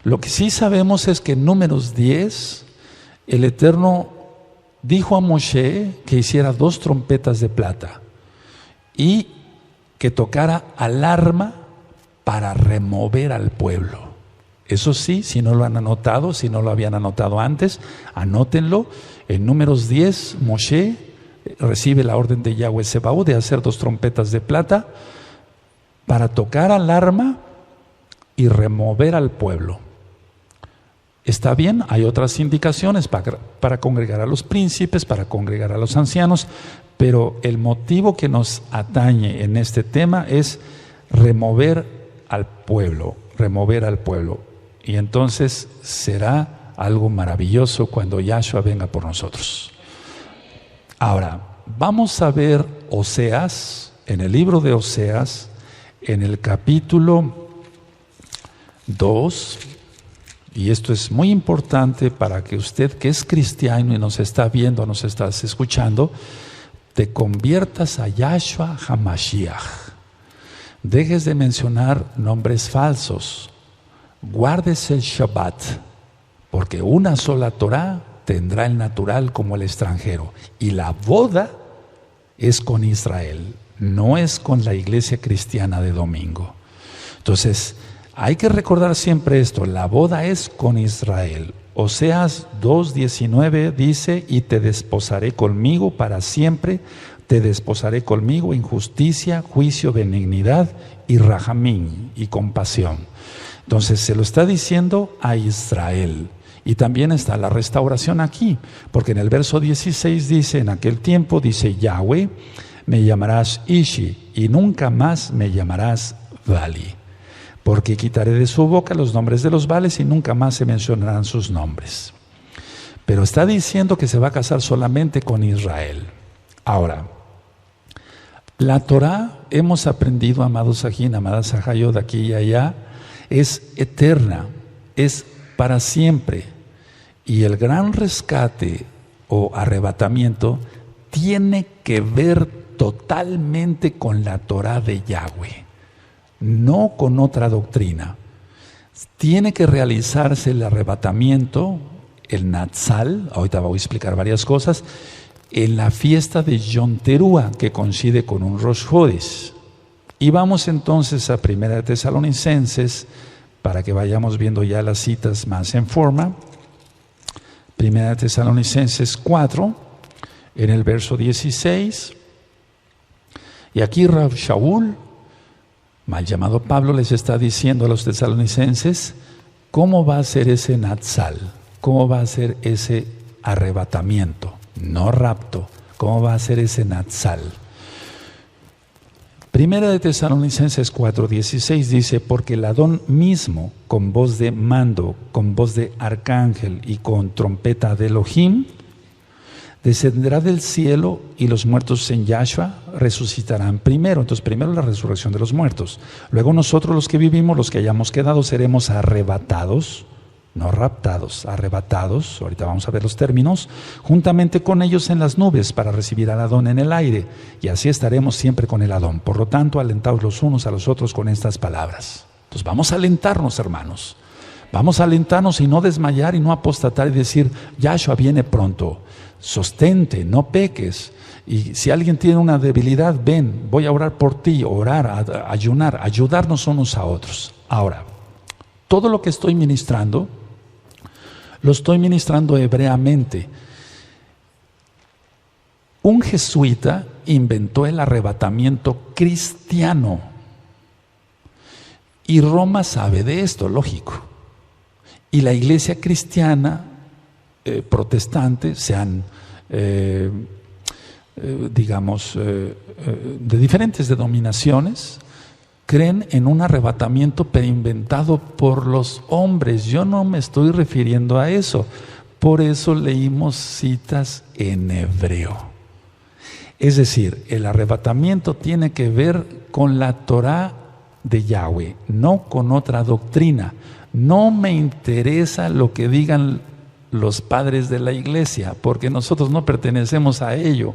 Lo que sí sabemos es que en Números 10 el Eterno dijo a Moshe que hiciera 2 trompetas de plata y que tocara alarma para remover al pueblo. Eso sí, si no lo han anotado, si no lo habían anotado antes, anótenlo. En Números 10, Moshe recibe la orden de Yahweh Sebaot de hacer 2 trompetas de plata para tocar alarma y remover al pueblo. Está bien, hay otras indicaciones para congregar a los príncipes, para congregar a los ancianos, pero el motivo que nos atañe en este tema es remover al pueblo, remover al pueblo. Y entonces será algo maravilloso cuando Yahshua venga por nosotros. Ahora, vamos a ver Oseas, en el libro de Oseas, en el capítulo 2, y esto es muy importante para que usted que es cristiano y nos está viendo, nos estás escuchando, te conviertas a Yahshua HaMashiach. Dejes de mencionar nombres falsos. Guardes el Shabbat, porque una sola Torah tendrá el natural como el extranjero. Y la boda es con Israel, no es con la iglesia cristiana de domingo. Entonces, hay que recordar siempre esto, la boda es con Israel. Oseas 2:19 dice, y te desposaré conmigo para siempre, te desposaré conmigo en justicia, juicio, benignidad y rajamín, y compasión. Entonces se lo está diciendo a Israel. Y también está la restauración aquí, porque en el verso 16 dice, en aquel tiempo dice Yahweh, me llamarás Ishi y nunca más me llamarás Vali, porque quitaré de su boca los nombres de los vales y nunca más se mencionarán sus nombres. Pero está diciendo que se va a casar solamente con Israel. Ahora, la Torah, hemos aprendido, amados Sajín, amadas Sajayot, de aquí y allá, es eterna, es para siempre. Y el gran rescate o arrebatamiento tiene que ver totalmente con la Torah de Yahweh, no con otra doctrina. Tiene que realizarse el arrebatamiento, el Natsal, ahorita voy a explicar varias cosas, en la fiesta de Yom Teruah, que coincide con un Rosh Chodesh. Y vamos entonces a 1 Tesalonicenses, para que vayamos viendo ya las citas más en forma. 1 Tesalonicenses 4, en el verso 16. Y aquí Rav Shaul, mal llamado Pablo, les está diciendo a los tesalonicenses cómo va a ser ese Natsal, cómo va a ser ese arrebatamiento, no rapto, cómo va a ser ese Natsal. Primera de Tesalonicenses 4:16 dice, porque el Adón mismo, con voz de mando, con voz de arcángel y con trompeta de Elohim, descenderá del cielo y los muertos en Yahshua resucitarán primero. Entonces, primero la resurrección de los muertos. Luego nosotros los que vivimos, los que hayamos quedado, seremos arrebatados, no raptados, arrebatados, ahorita vamos a ver los términos, juntamente con ellos en las nubes para recibir al Adón en el aire, y así estaremos siempre con el Adón. Por lo tanto, alentaos los unos a los otros con estas palabras. Entonces vamos a alentarnos, hermanos, vamos a alentarnos y no desmayar y no apostatar y decir, Yahshua viene pronto, sostente, no peques. Y si alguien tiene una debilidad, ven, voy a orar por ti, orar, ayunar, ayudarnos unos a otros. Ahora, todo lo que estoy ministrando, lo estoy ministrando hebreamente. Un jesuita inventó el arrebatamiento cristiano. Y Roma sabe de esto, lógico. Y la iglesia cristiana, protestante, sean, de diferentes denominaciones, creen en un arrebatamiento pero inventado por los hombres. Yo no me estoy refiriendo a eso. Por eso leímos citas en hebreo. Es decir, el arrebatamiento tiene que ver con la Torah de Yahweh, no con otra doctrina. No me interesa lo que digan los padres de la iglesia, porque nosotros no pertenecemos a ello.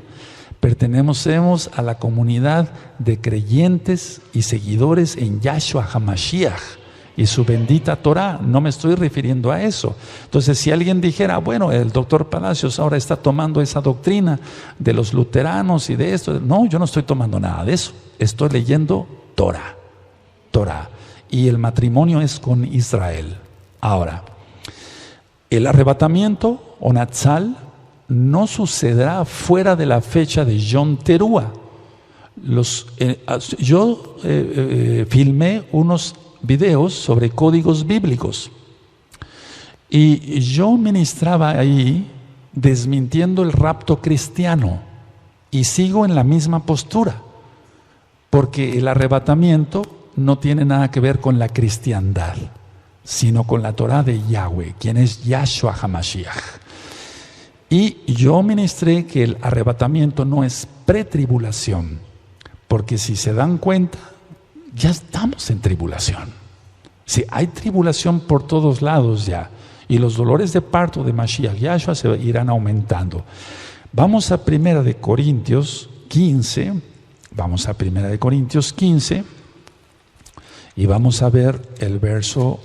Pertenecemos a la comunidad de creyentes y seguidores en Yahshua HaMashiach, y su bendita Torah. No me estoy refiriendo a eso. Entonces, si alguien dijera, bueno, el doctor Palacios ahora está tomando esa doctrina de los luteranos y de esto. No, yo no estoy tomando nada de eso. Estoy leyendo Torah. Y el matrimonio es con Israel. Ahora, el arrebatamiento o Natsal no sucederá fuera de la fecha de Yom Teruah. Yo filmé unos videos sobre códigos bíblicos y yo ministraba ahí desmintiendo el rapto cristiano y sigo en la misma postura, porque el arrebatamiento no tiene nada que ver con la cristiandad, sino con la Torah de Yahweh, quien es Yahshua HaMashiach. Y yo ministré que el arrebatamiento no es pretribulación, porque si se dan cuenta, ya estamos en tribulación. Sí, hay tribulación por todos lados ya, y los dolores de parto de Mashiach Yahshua se irán aumentando. Vamos a 1 Corintios 15, y vamos a ver el verso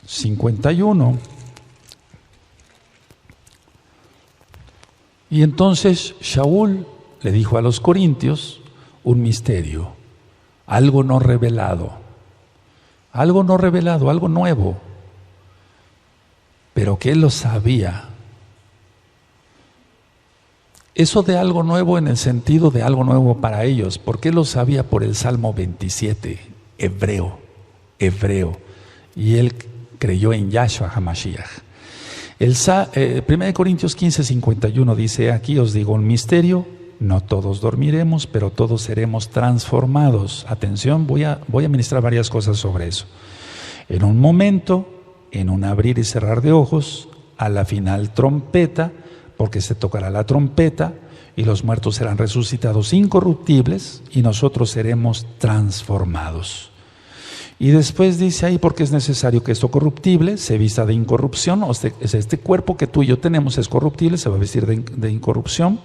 51. Y entonces Shaul le dijo a los corintios un misterio, algo no revelado, algo nuevo, pero que él lo sabía. Eso de algo nuevo en el sentido de algo nuevo para ellos, porque él lo sabía por el Salmo 27, hebreo, y él creyó en Yahshua HaMashiach. 1 Corintios 15, 51 dice, aquí os digo un misterio, no todos dormiremos, pero todos seremos transformados. Atención, voy a ministrar varias cosas sobre eso. En un momento, en un abrir y cerrar de ojos, a la final trompeta, porque se tocará la trompeta, y los muertos serán resucitados incorruptibles, y nosotros seremos transformados. Y después dice ahí, porque es necesario que esto corruptible se vista de incorrupción. Este cuerpo que tú y yo tenemos es corruptible, se va a vestir de incorrupción,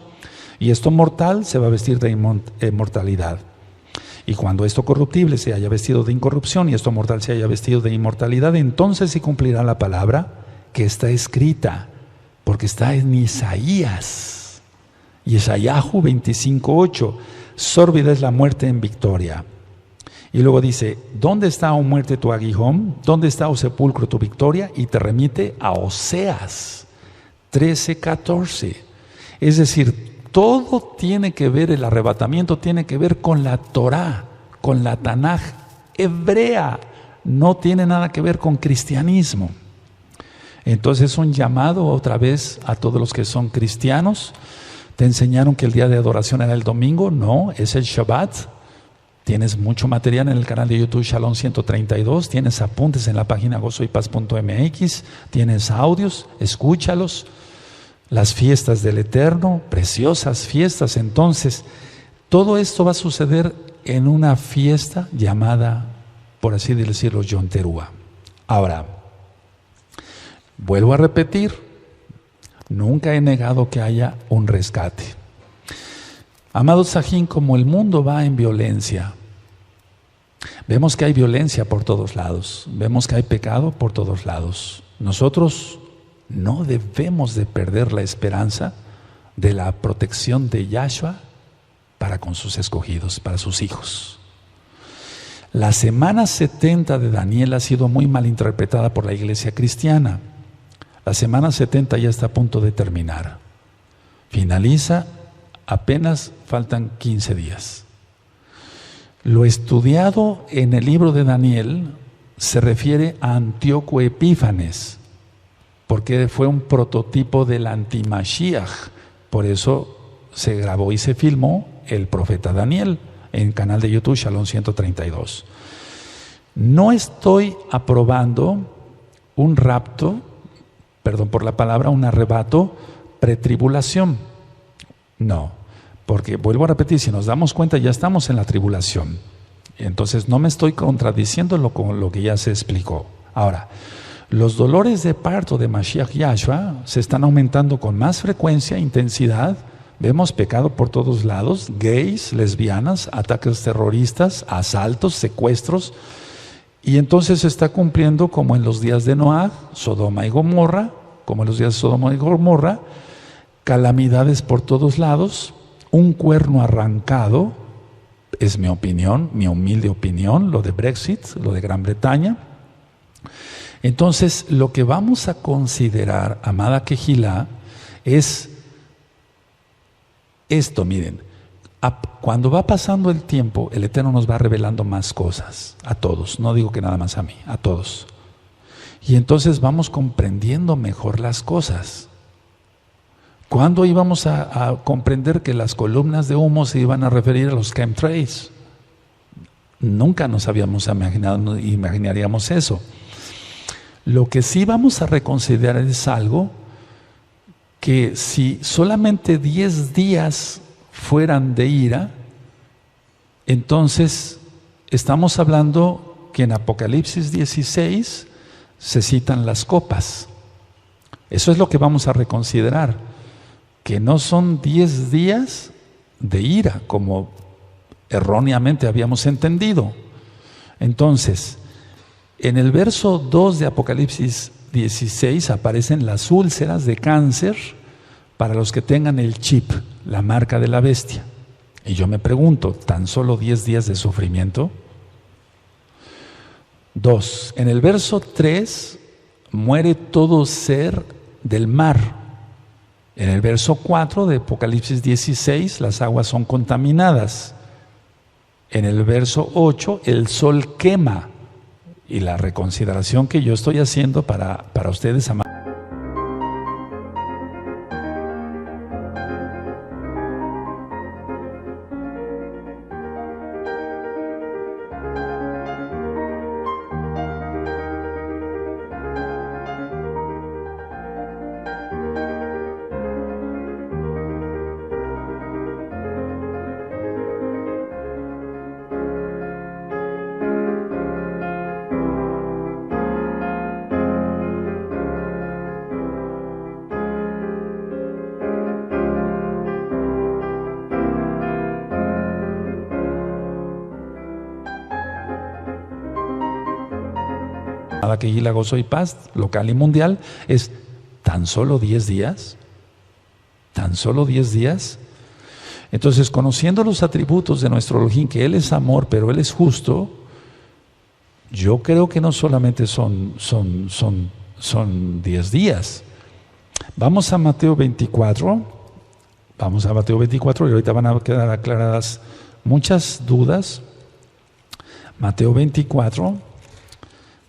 y esto mortal se va a vestir de inmortalidad. Y cuando esto corruptible se haya vestido de incorrupción y esto mortal se haya vestido de inmortalidad, entonces se cumplirá la palabra que está escrita, porque está en Isaías. Isayahu 25:8, sórbida es la muerte en victoria. Y luego dice, ¿dónde está, oh muerte, tu aguijón? ¿Dónde está, oh sepulcro, tu victoria? Y te remite a Oseas 13:14. Es decir, todo tiene que ver, el arrebatamiento tiene que ver con la Torah, con la Tanaj hebrea. No tiene nada que ver con cristianismo. Entonces es un llamado otra vez a todos los que son cristianos. ¿Te enseñaron que el día de adoración era el domingo? No, es el Shabbat. Tienes mucho material en el canal de YouTube Shalom 132, tienes apuntes en la página gozoypaz.mx, tienes audios, escúchalos. Las fiestas del Eterno, preciosas fiestas. Entonces, todo esto va a suceder en una fiesta llamada, por así decirlo, Yom Teruah. Ahora, vuelvo a repetir, nunca he negado que haya un rescate. Amados Sajín, como el mundo va en violencia, vemos que hay violencia por todos lados, vemos que hay pecado por todos lados. Nosotros no debemos de perder la esperanza de la protección de Yahshua para con sus escogidos, para sus hijos. La semana 70 de Daniel ha sido muy mal interpretada por la iglesia cristiana. La semana 70 ya está a punto de terminar. Finaliza, apenas faltan 15 días. Lo estudiado en el libro de Daniel se refiere a Antíoco Epífanes, porque fue un prototipo del antimashiach. Por eso se grabó y se filmó el profeta Daniel en el canal de YouTube Shalom 132. No estoy aprobando un rapto, perdón por la palabra, un arrebato pretribulación. No, porque vuelvo a repetir, si nos damos cuenta ya estamos en la tribulación. Entonces no me estoy contradiciendo con lo que ya se explicó. Ahora, los dolores de parto de Mashiach Yahshua se están aumentando con más frecuencia e intensidad. Vemos pecado por todos lados, gays, lesbianas, ataques terroristas, asaltos, secuestros. Y entonces se está cumpliendo como en los días de Noé, Sodoma y Gomorra, como en los días de Sodoma y Gomorra, calamidades por todos lados, un cuerno arrancado, es mi opinión, mi humilde opinión, lo de Brexit, lo de Gran Bretaña. Entonces, lo que vamos a considerar, amada Kehilá, es esto, miren, cuando va pasando el tiempo, el Eterno nos va revelando más cosas, a todos, no digo que nada más a mí, a todos. Y entonces vamos comprendiendo mejor las cosas. ¿Cuándo íbamos a comprender que las columnas de humo se iban a referir a los chemtrails? Nunca nos habíamos imaginado, imaginaríamos eso. Lo que sí vamos a reconsiderar es algo que si solamente 10 días fueran de ira, entonces estamos hablando que en Apocalipsis 16 se citan las copas. Eso es lo que vamos a reconsiderar, que no son 10 días de ira, como erróneamente habíamos entendido. Entonces, en el verso 2 de Apocalipsis 16 aparecen las úlceras de cáncer para los que tengan el chip, la marca de la bestia. Y yo me pregunto, ¿tan solo 10 días de sufrimiento? 2. En el verso 3, muere todo ser del mar. En el verso 4 de Apocalipsis 16, las aguas son contaminadas. En el verso 8, el sol quema. Y la reconsideración que yo estoy haciendo para ustedes, amados. Kehilá, gozo y paz, local y mundial, es tan solo 10 días, tan solo 10 días. Entonces, conociendo los atributos de nuestro Elohim, que Él es amor, pero Él es justo, yo creo que no solamente son 10 días. Vamos a Mateo 24, y ahorita van a quedar aclaradas muchas dudas. Mateo 24,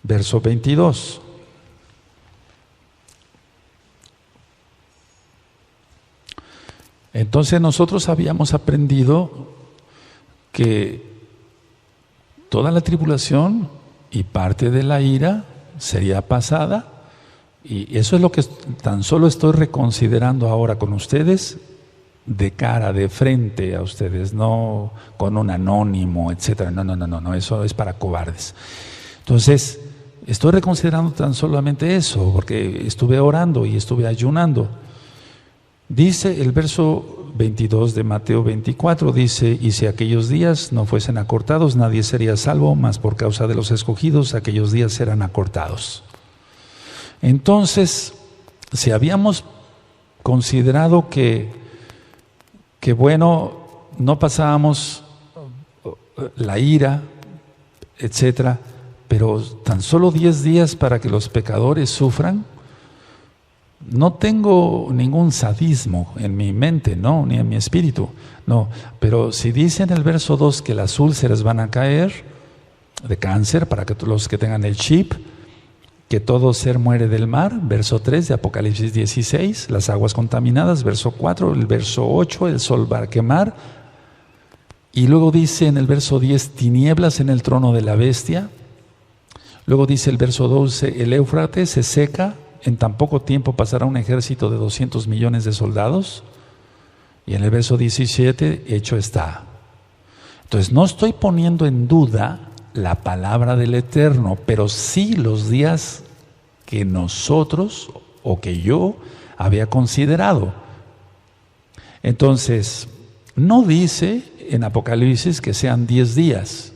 verso 22. Entonces nosotros habíamos aprendido que toda la tribulación y parte de la ira sería pasada, y eso es lo que tan solo estoy reconsiderando ahora con ustedes, de cara, de frente a ustedes, no con un anónimo, etcétera. No, eso es para cobardes. Entonces, estoy reconsiderando tan solamente eso, porque estuve orando y estuve ayunando. Dice el verso 22 de Mateo 24, dice: y si aquellos días no fuesen acortados, nadie sería salvo, mas por causa de los escogidos, aquellos días serán acortados. Entonces, si habíamos considerado que bueno, no pasábamos la ira, etcétera, pero tan solo 10 días para que los pecadores sufran, no tengo ningún sadismo en mi mente, no, ni en mi espíritu, no. Pero si dice en el verso 2 que las úlceras van a caer de cáncer para que los que tengan el chip, que todo ser muere del mar, verso 3 de Apocalipsis 16, las aguas contaminadas, verso 4, el verso 8, el sol va a quemar, y luego dice en el verso 10, tinieblas en el trono de la bestia. Luego dice el verso 12, el Éufrates se seca, en tan poco tiempo pasará un ejército de 200 millones de soldados. Y en el verso 17, hecho está. Entonces no estoy poniendo en duda la palabra del Eterno, pero sí los días que nosotros o que yo había considerado. Entonces, no dice en Apocalipsis que sean 10 días.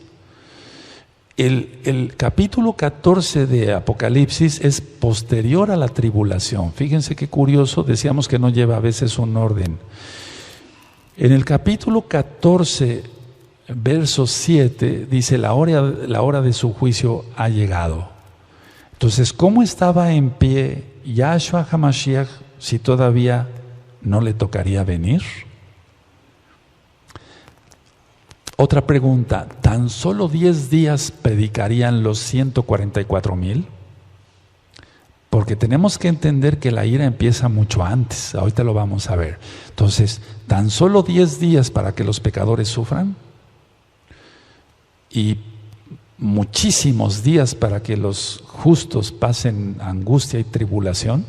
El capítulo 14 de Apocalipsis es posterior a la tribulación. Fíjense qué curioso, decíamos que no lleva a veces un orden. En el capítulo 14, verso 7, dice la hora de su juicio ha llegado. Entonces, ¿cómo estaba en pie Yahshua HaMashiach si todavía no le tocaría venir? Otra pregunta, ¿tan solo 10 días predicarían los 144,000? Porque tenemos que entender que la ira empieza mucho antes, ahorita lo vamos a ver. Entonces, ¿tan solo 10 días para que los pecadores sufran? Y muchísimos días para que los justos pasen angustia y tribulación.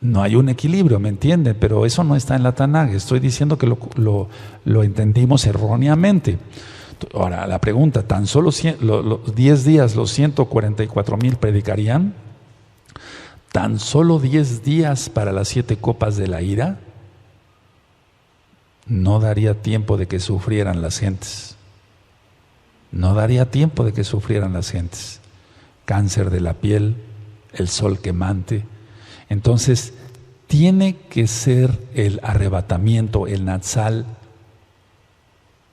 No hay un equilibrio, ¿me entienden? Pero eso no está en la Tanaj. Estoy diciendo que lo entendimos erróneamente. Ahora, la pregunta, ¿tan solo 10 días los 144,000 predicarían? ¿Tan solo 10 días para las 7 copas de la ira? No daría tiempo de que sufrieran las gentes. No daría tiempo de que sufrieran las gentes. Cáncer de la piel, el sol quemante. Entonces, tiene que ser el arrebatamiento, el Natsal,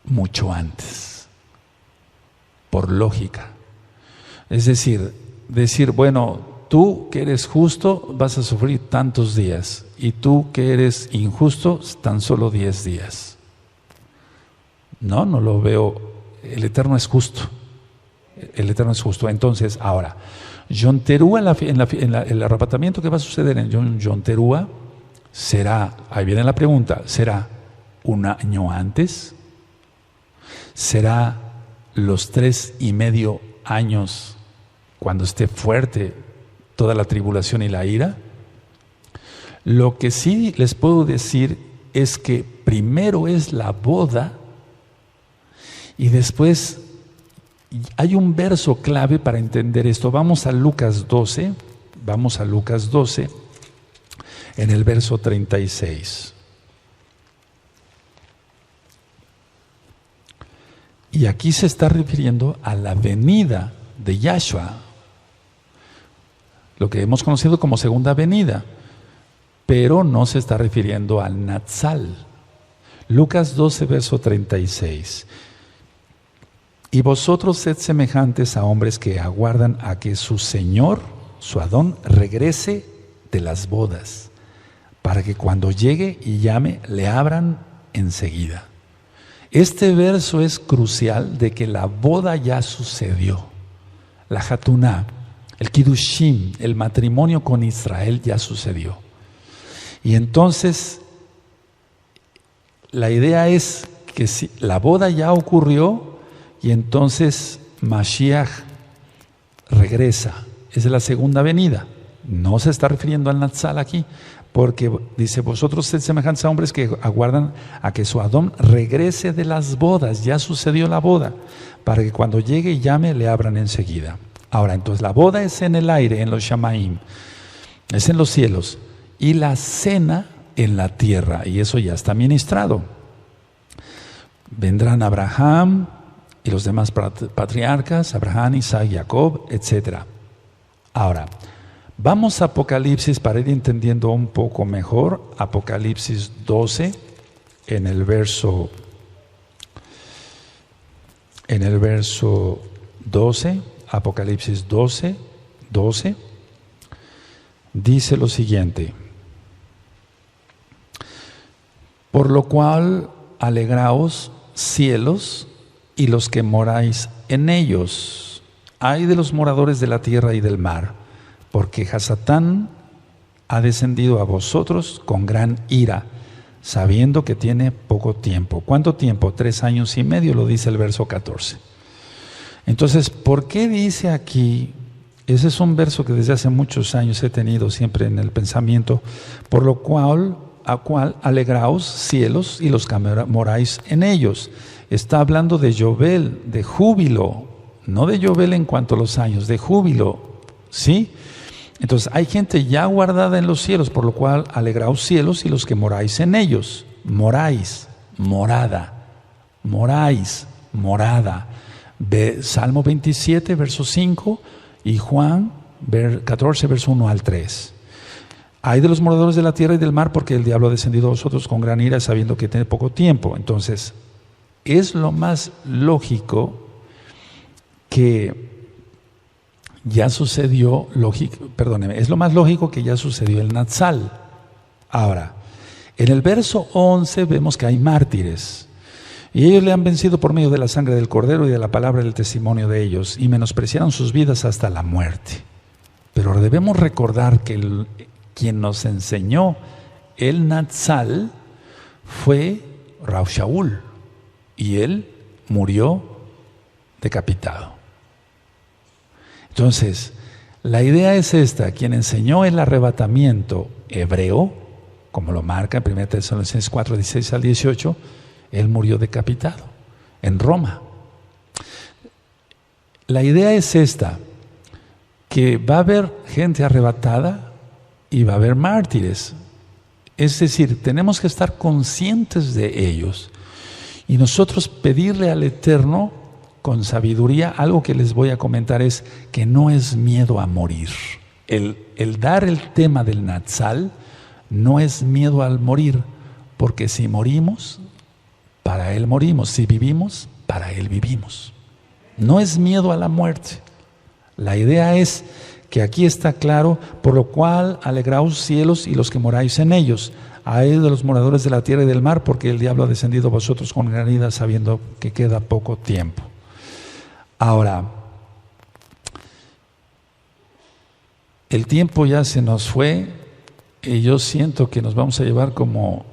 mucho antes, por lógica. Es decir, bueno, tú que eres justo vas a sufrir tantos días, y tú que eres injusto, tan solo 10 días. No lo veo. El Eterno es justo. El Eterno es justo. Entonces, ahora, Yom Teruah, el arrebatamiento que va a suceder en Yom Teruah será, ahí viene la pregunta, ¿será un año antes? ¿Será los 3.5 años cuando esté fuerte toda la tribulación y la ira? Lo que sí les puedo decir es que primero es la boda y después hay un verso clave para entender esto. Vamos a Lucas 12, en el verso 36. Y aquí se está refiriendo a la venida de Yahshua, lo que hemos conocido como segunda venida, pero no se está refiriendo al Natsal. Lucas 12, verso 36. Y vosotros sed semejantes a hombres que aguardan a que su Señor, su Adón, regrese de las bodas, para que cuando llegue y llame, le abran enseguida. Este verso es crucial de que la boda ya sucedió. La Hatuná, el Kiddushim, el matrimonio con Israel ya sucedió. Y entonces, la idea es que si la boda ya ocurrió, y entonces Mashiach regresa. Es la segunda venida. No se está refiriendo al Natsal aquí, porque dice, vosotros sed semejantes a hombres que aguardan a que su Adón regrese de las bodas. Ya sucedió la boda, para que cuando llegue y llame, le abran enseguida. Ahora, entonces la boda es en el aire, en los Shamaim, es en los cielos, y la cena en la tierra, y eso ya está ministrado. Vendrán Abraham y los demás patriarcas, Abraham, Isaac, Jacob, etc. Ahora, vamos a Apocalipsis para ir entendiendo un poco mejor. Apocalipsis 12, en el verso 12, Apocalipsis 12, dice lo siguiente: por lo cual alegraos, cielos, y los que moráis en ellos. Ay de los moradores de la tierra y del mar, porque Hasatán ha descendido a vosotros con gran ira, sabiendo que tiene poco tiempo. ¿Cuánto tiempo? 3 años y medio, lo dice el verso 14. Entonces, ¿por qué dice aquí? Ese es un verso que desde hace muchos años he tenido siempre en el pensamiento. Por lo cual alegraos, cielos, y los que moráis en ellos. Está hablando de Yobel, de júbilo, no de Yobel en cuanto a los años, de júbilo, ¿sí? Entonces hay gente ya guardada en los cielos, por lo cual alegraos cielos y los que moráis en ellos. Moráis, morada, moráis, morada. Salmo 27, verso 5 y Juan 14, verso 1 al 3. Hay de los moradores de la tierra y del mar, porque el diablo ha descendido a vosotros con gran ira, sabiendo que tiene poco tiempo. Entonces, es lo más lógico que ya sucedió, es lo más lógico que ya sucedió el Natsal. Ahora, en el verso 11 vemos que hay mártires. Y ellos le han vencido por medio de la sangre del Cordero y de la palabra del testimonio de ellos, y menospreciaron sus vidas hasta la muerte. Pero debemos recordar que quien nos enseñó el Natsal fue Rav Shaul, y él murió decapitado. Entonces, la idea es esta: quien enseñó el arrebatamiento hebreo, como lo marca en 1 Tesalonicenses 4, 16 al 18, él murió decapitado en Roma. La idea es esta, que va a haber gente arrebatada y va a haber mártires. Es decir, tenemos que estar conscientes de ellos y nosotros pedirle al Eterno con sabiduría. Algo que les voy a comentar es que no es miedo a morir. El dar el tema del Natsal no es miedo al morir, porque si morimos, para Él morimos; si vivimos, para Él vivimos. No es miedo a la muerte. La idea es que aquí está claro: por lo cual alegraos cielos y los que moráis en ellos, ay de los moradores de la tierra y del mar, porque el diablo ha descendido a vosotros con gran ira, sabiendo que queda poco tiempo. Ahora, el tiempo ya se nos fue y yo siento que nos vamos a llevar como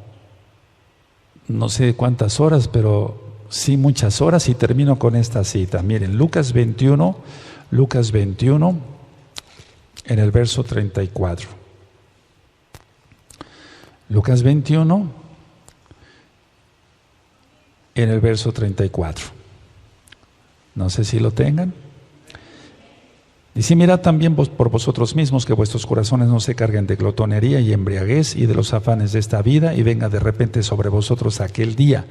no sé cuántas horas, pero sí muchas horas, y termino con esta cita. Miren, Lucas 21, en el verso 34. Lucas 21, en el verso 34. No sé si lo tengan. Dice: mirad también por vosotros mismos que vuestros corazones no se carguen de glotonería y embriaguez y de los afanes de esta vida, y venga de repente sobre vosotros aquel día,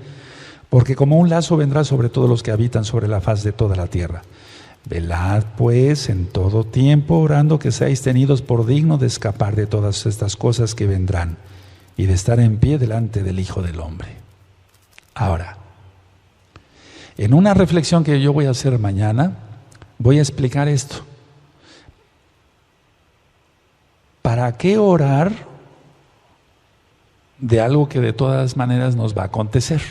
porque como un lazo vendrá sobre todos los que habitan sobre la faz de toda la tierra. Velad pues en todo tiempo, orando que seáis tenidos por digno de escapar de todas estas cosas que vendrán y de estar en pie delante del Hijo del Hombre. Ahora, en una reflexión que yo voy a hacer mañana, voy a explicar esto. ¿Para qué orar de algo que de todas maneras nos va a acontecer?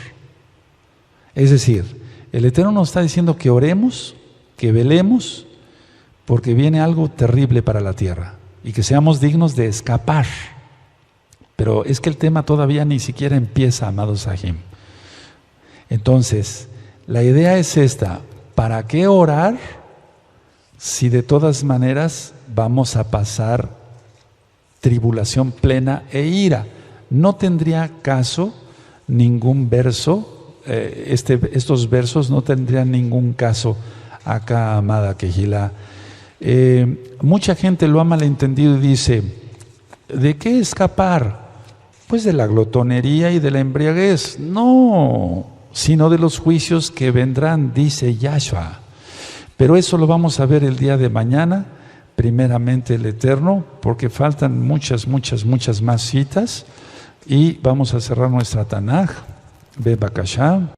Es decir, el Eterno nos está diciendo que oremos, que velemos, porque viene algo terrible para la tierra, y que seamos dignos de escapar. Pero es que el tema todavía ni siquiera empieza, amados Sahim. Entonces, la idea es esta: ¿para qué orar si de todas maneras vamos a pasar tribulación plena e ira? No tendría caso ningún verso, estos versos no tendrían ningún caso acá, amada Kehilá. Mucha gente lo ha malentendido y dice: ¿de qué escapar? Pues de la glotonería y de la embriaguez. No, sino de los juicios que vendrán, dice Yahshua. Pero eso lo vamos a ver el día de mañana, primeramente el Eterno, porque faltan muchas más citas, y vamos a cerrar nuestra Tanaj. Be Bakashá.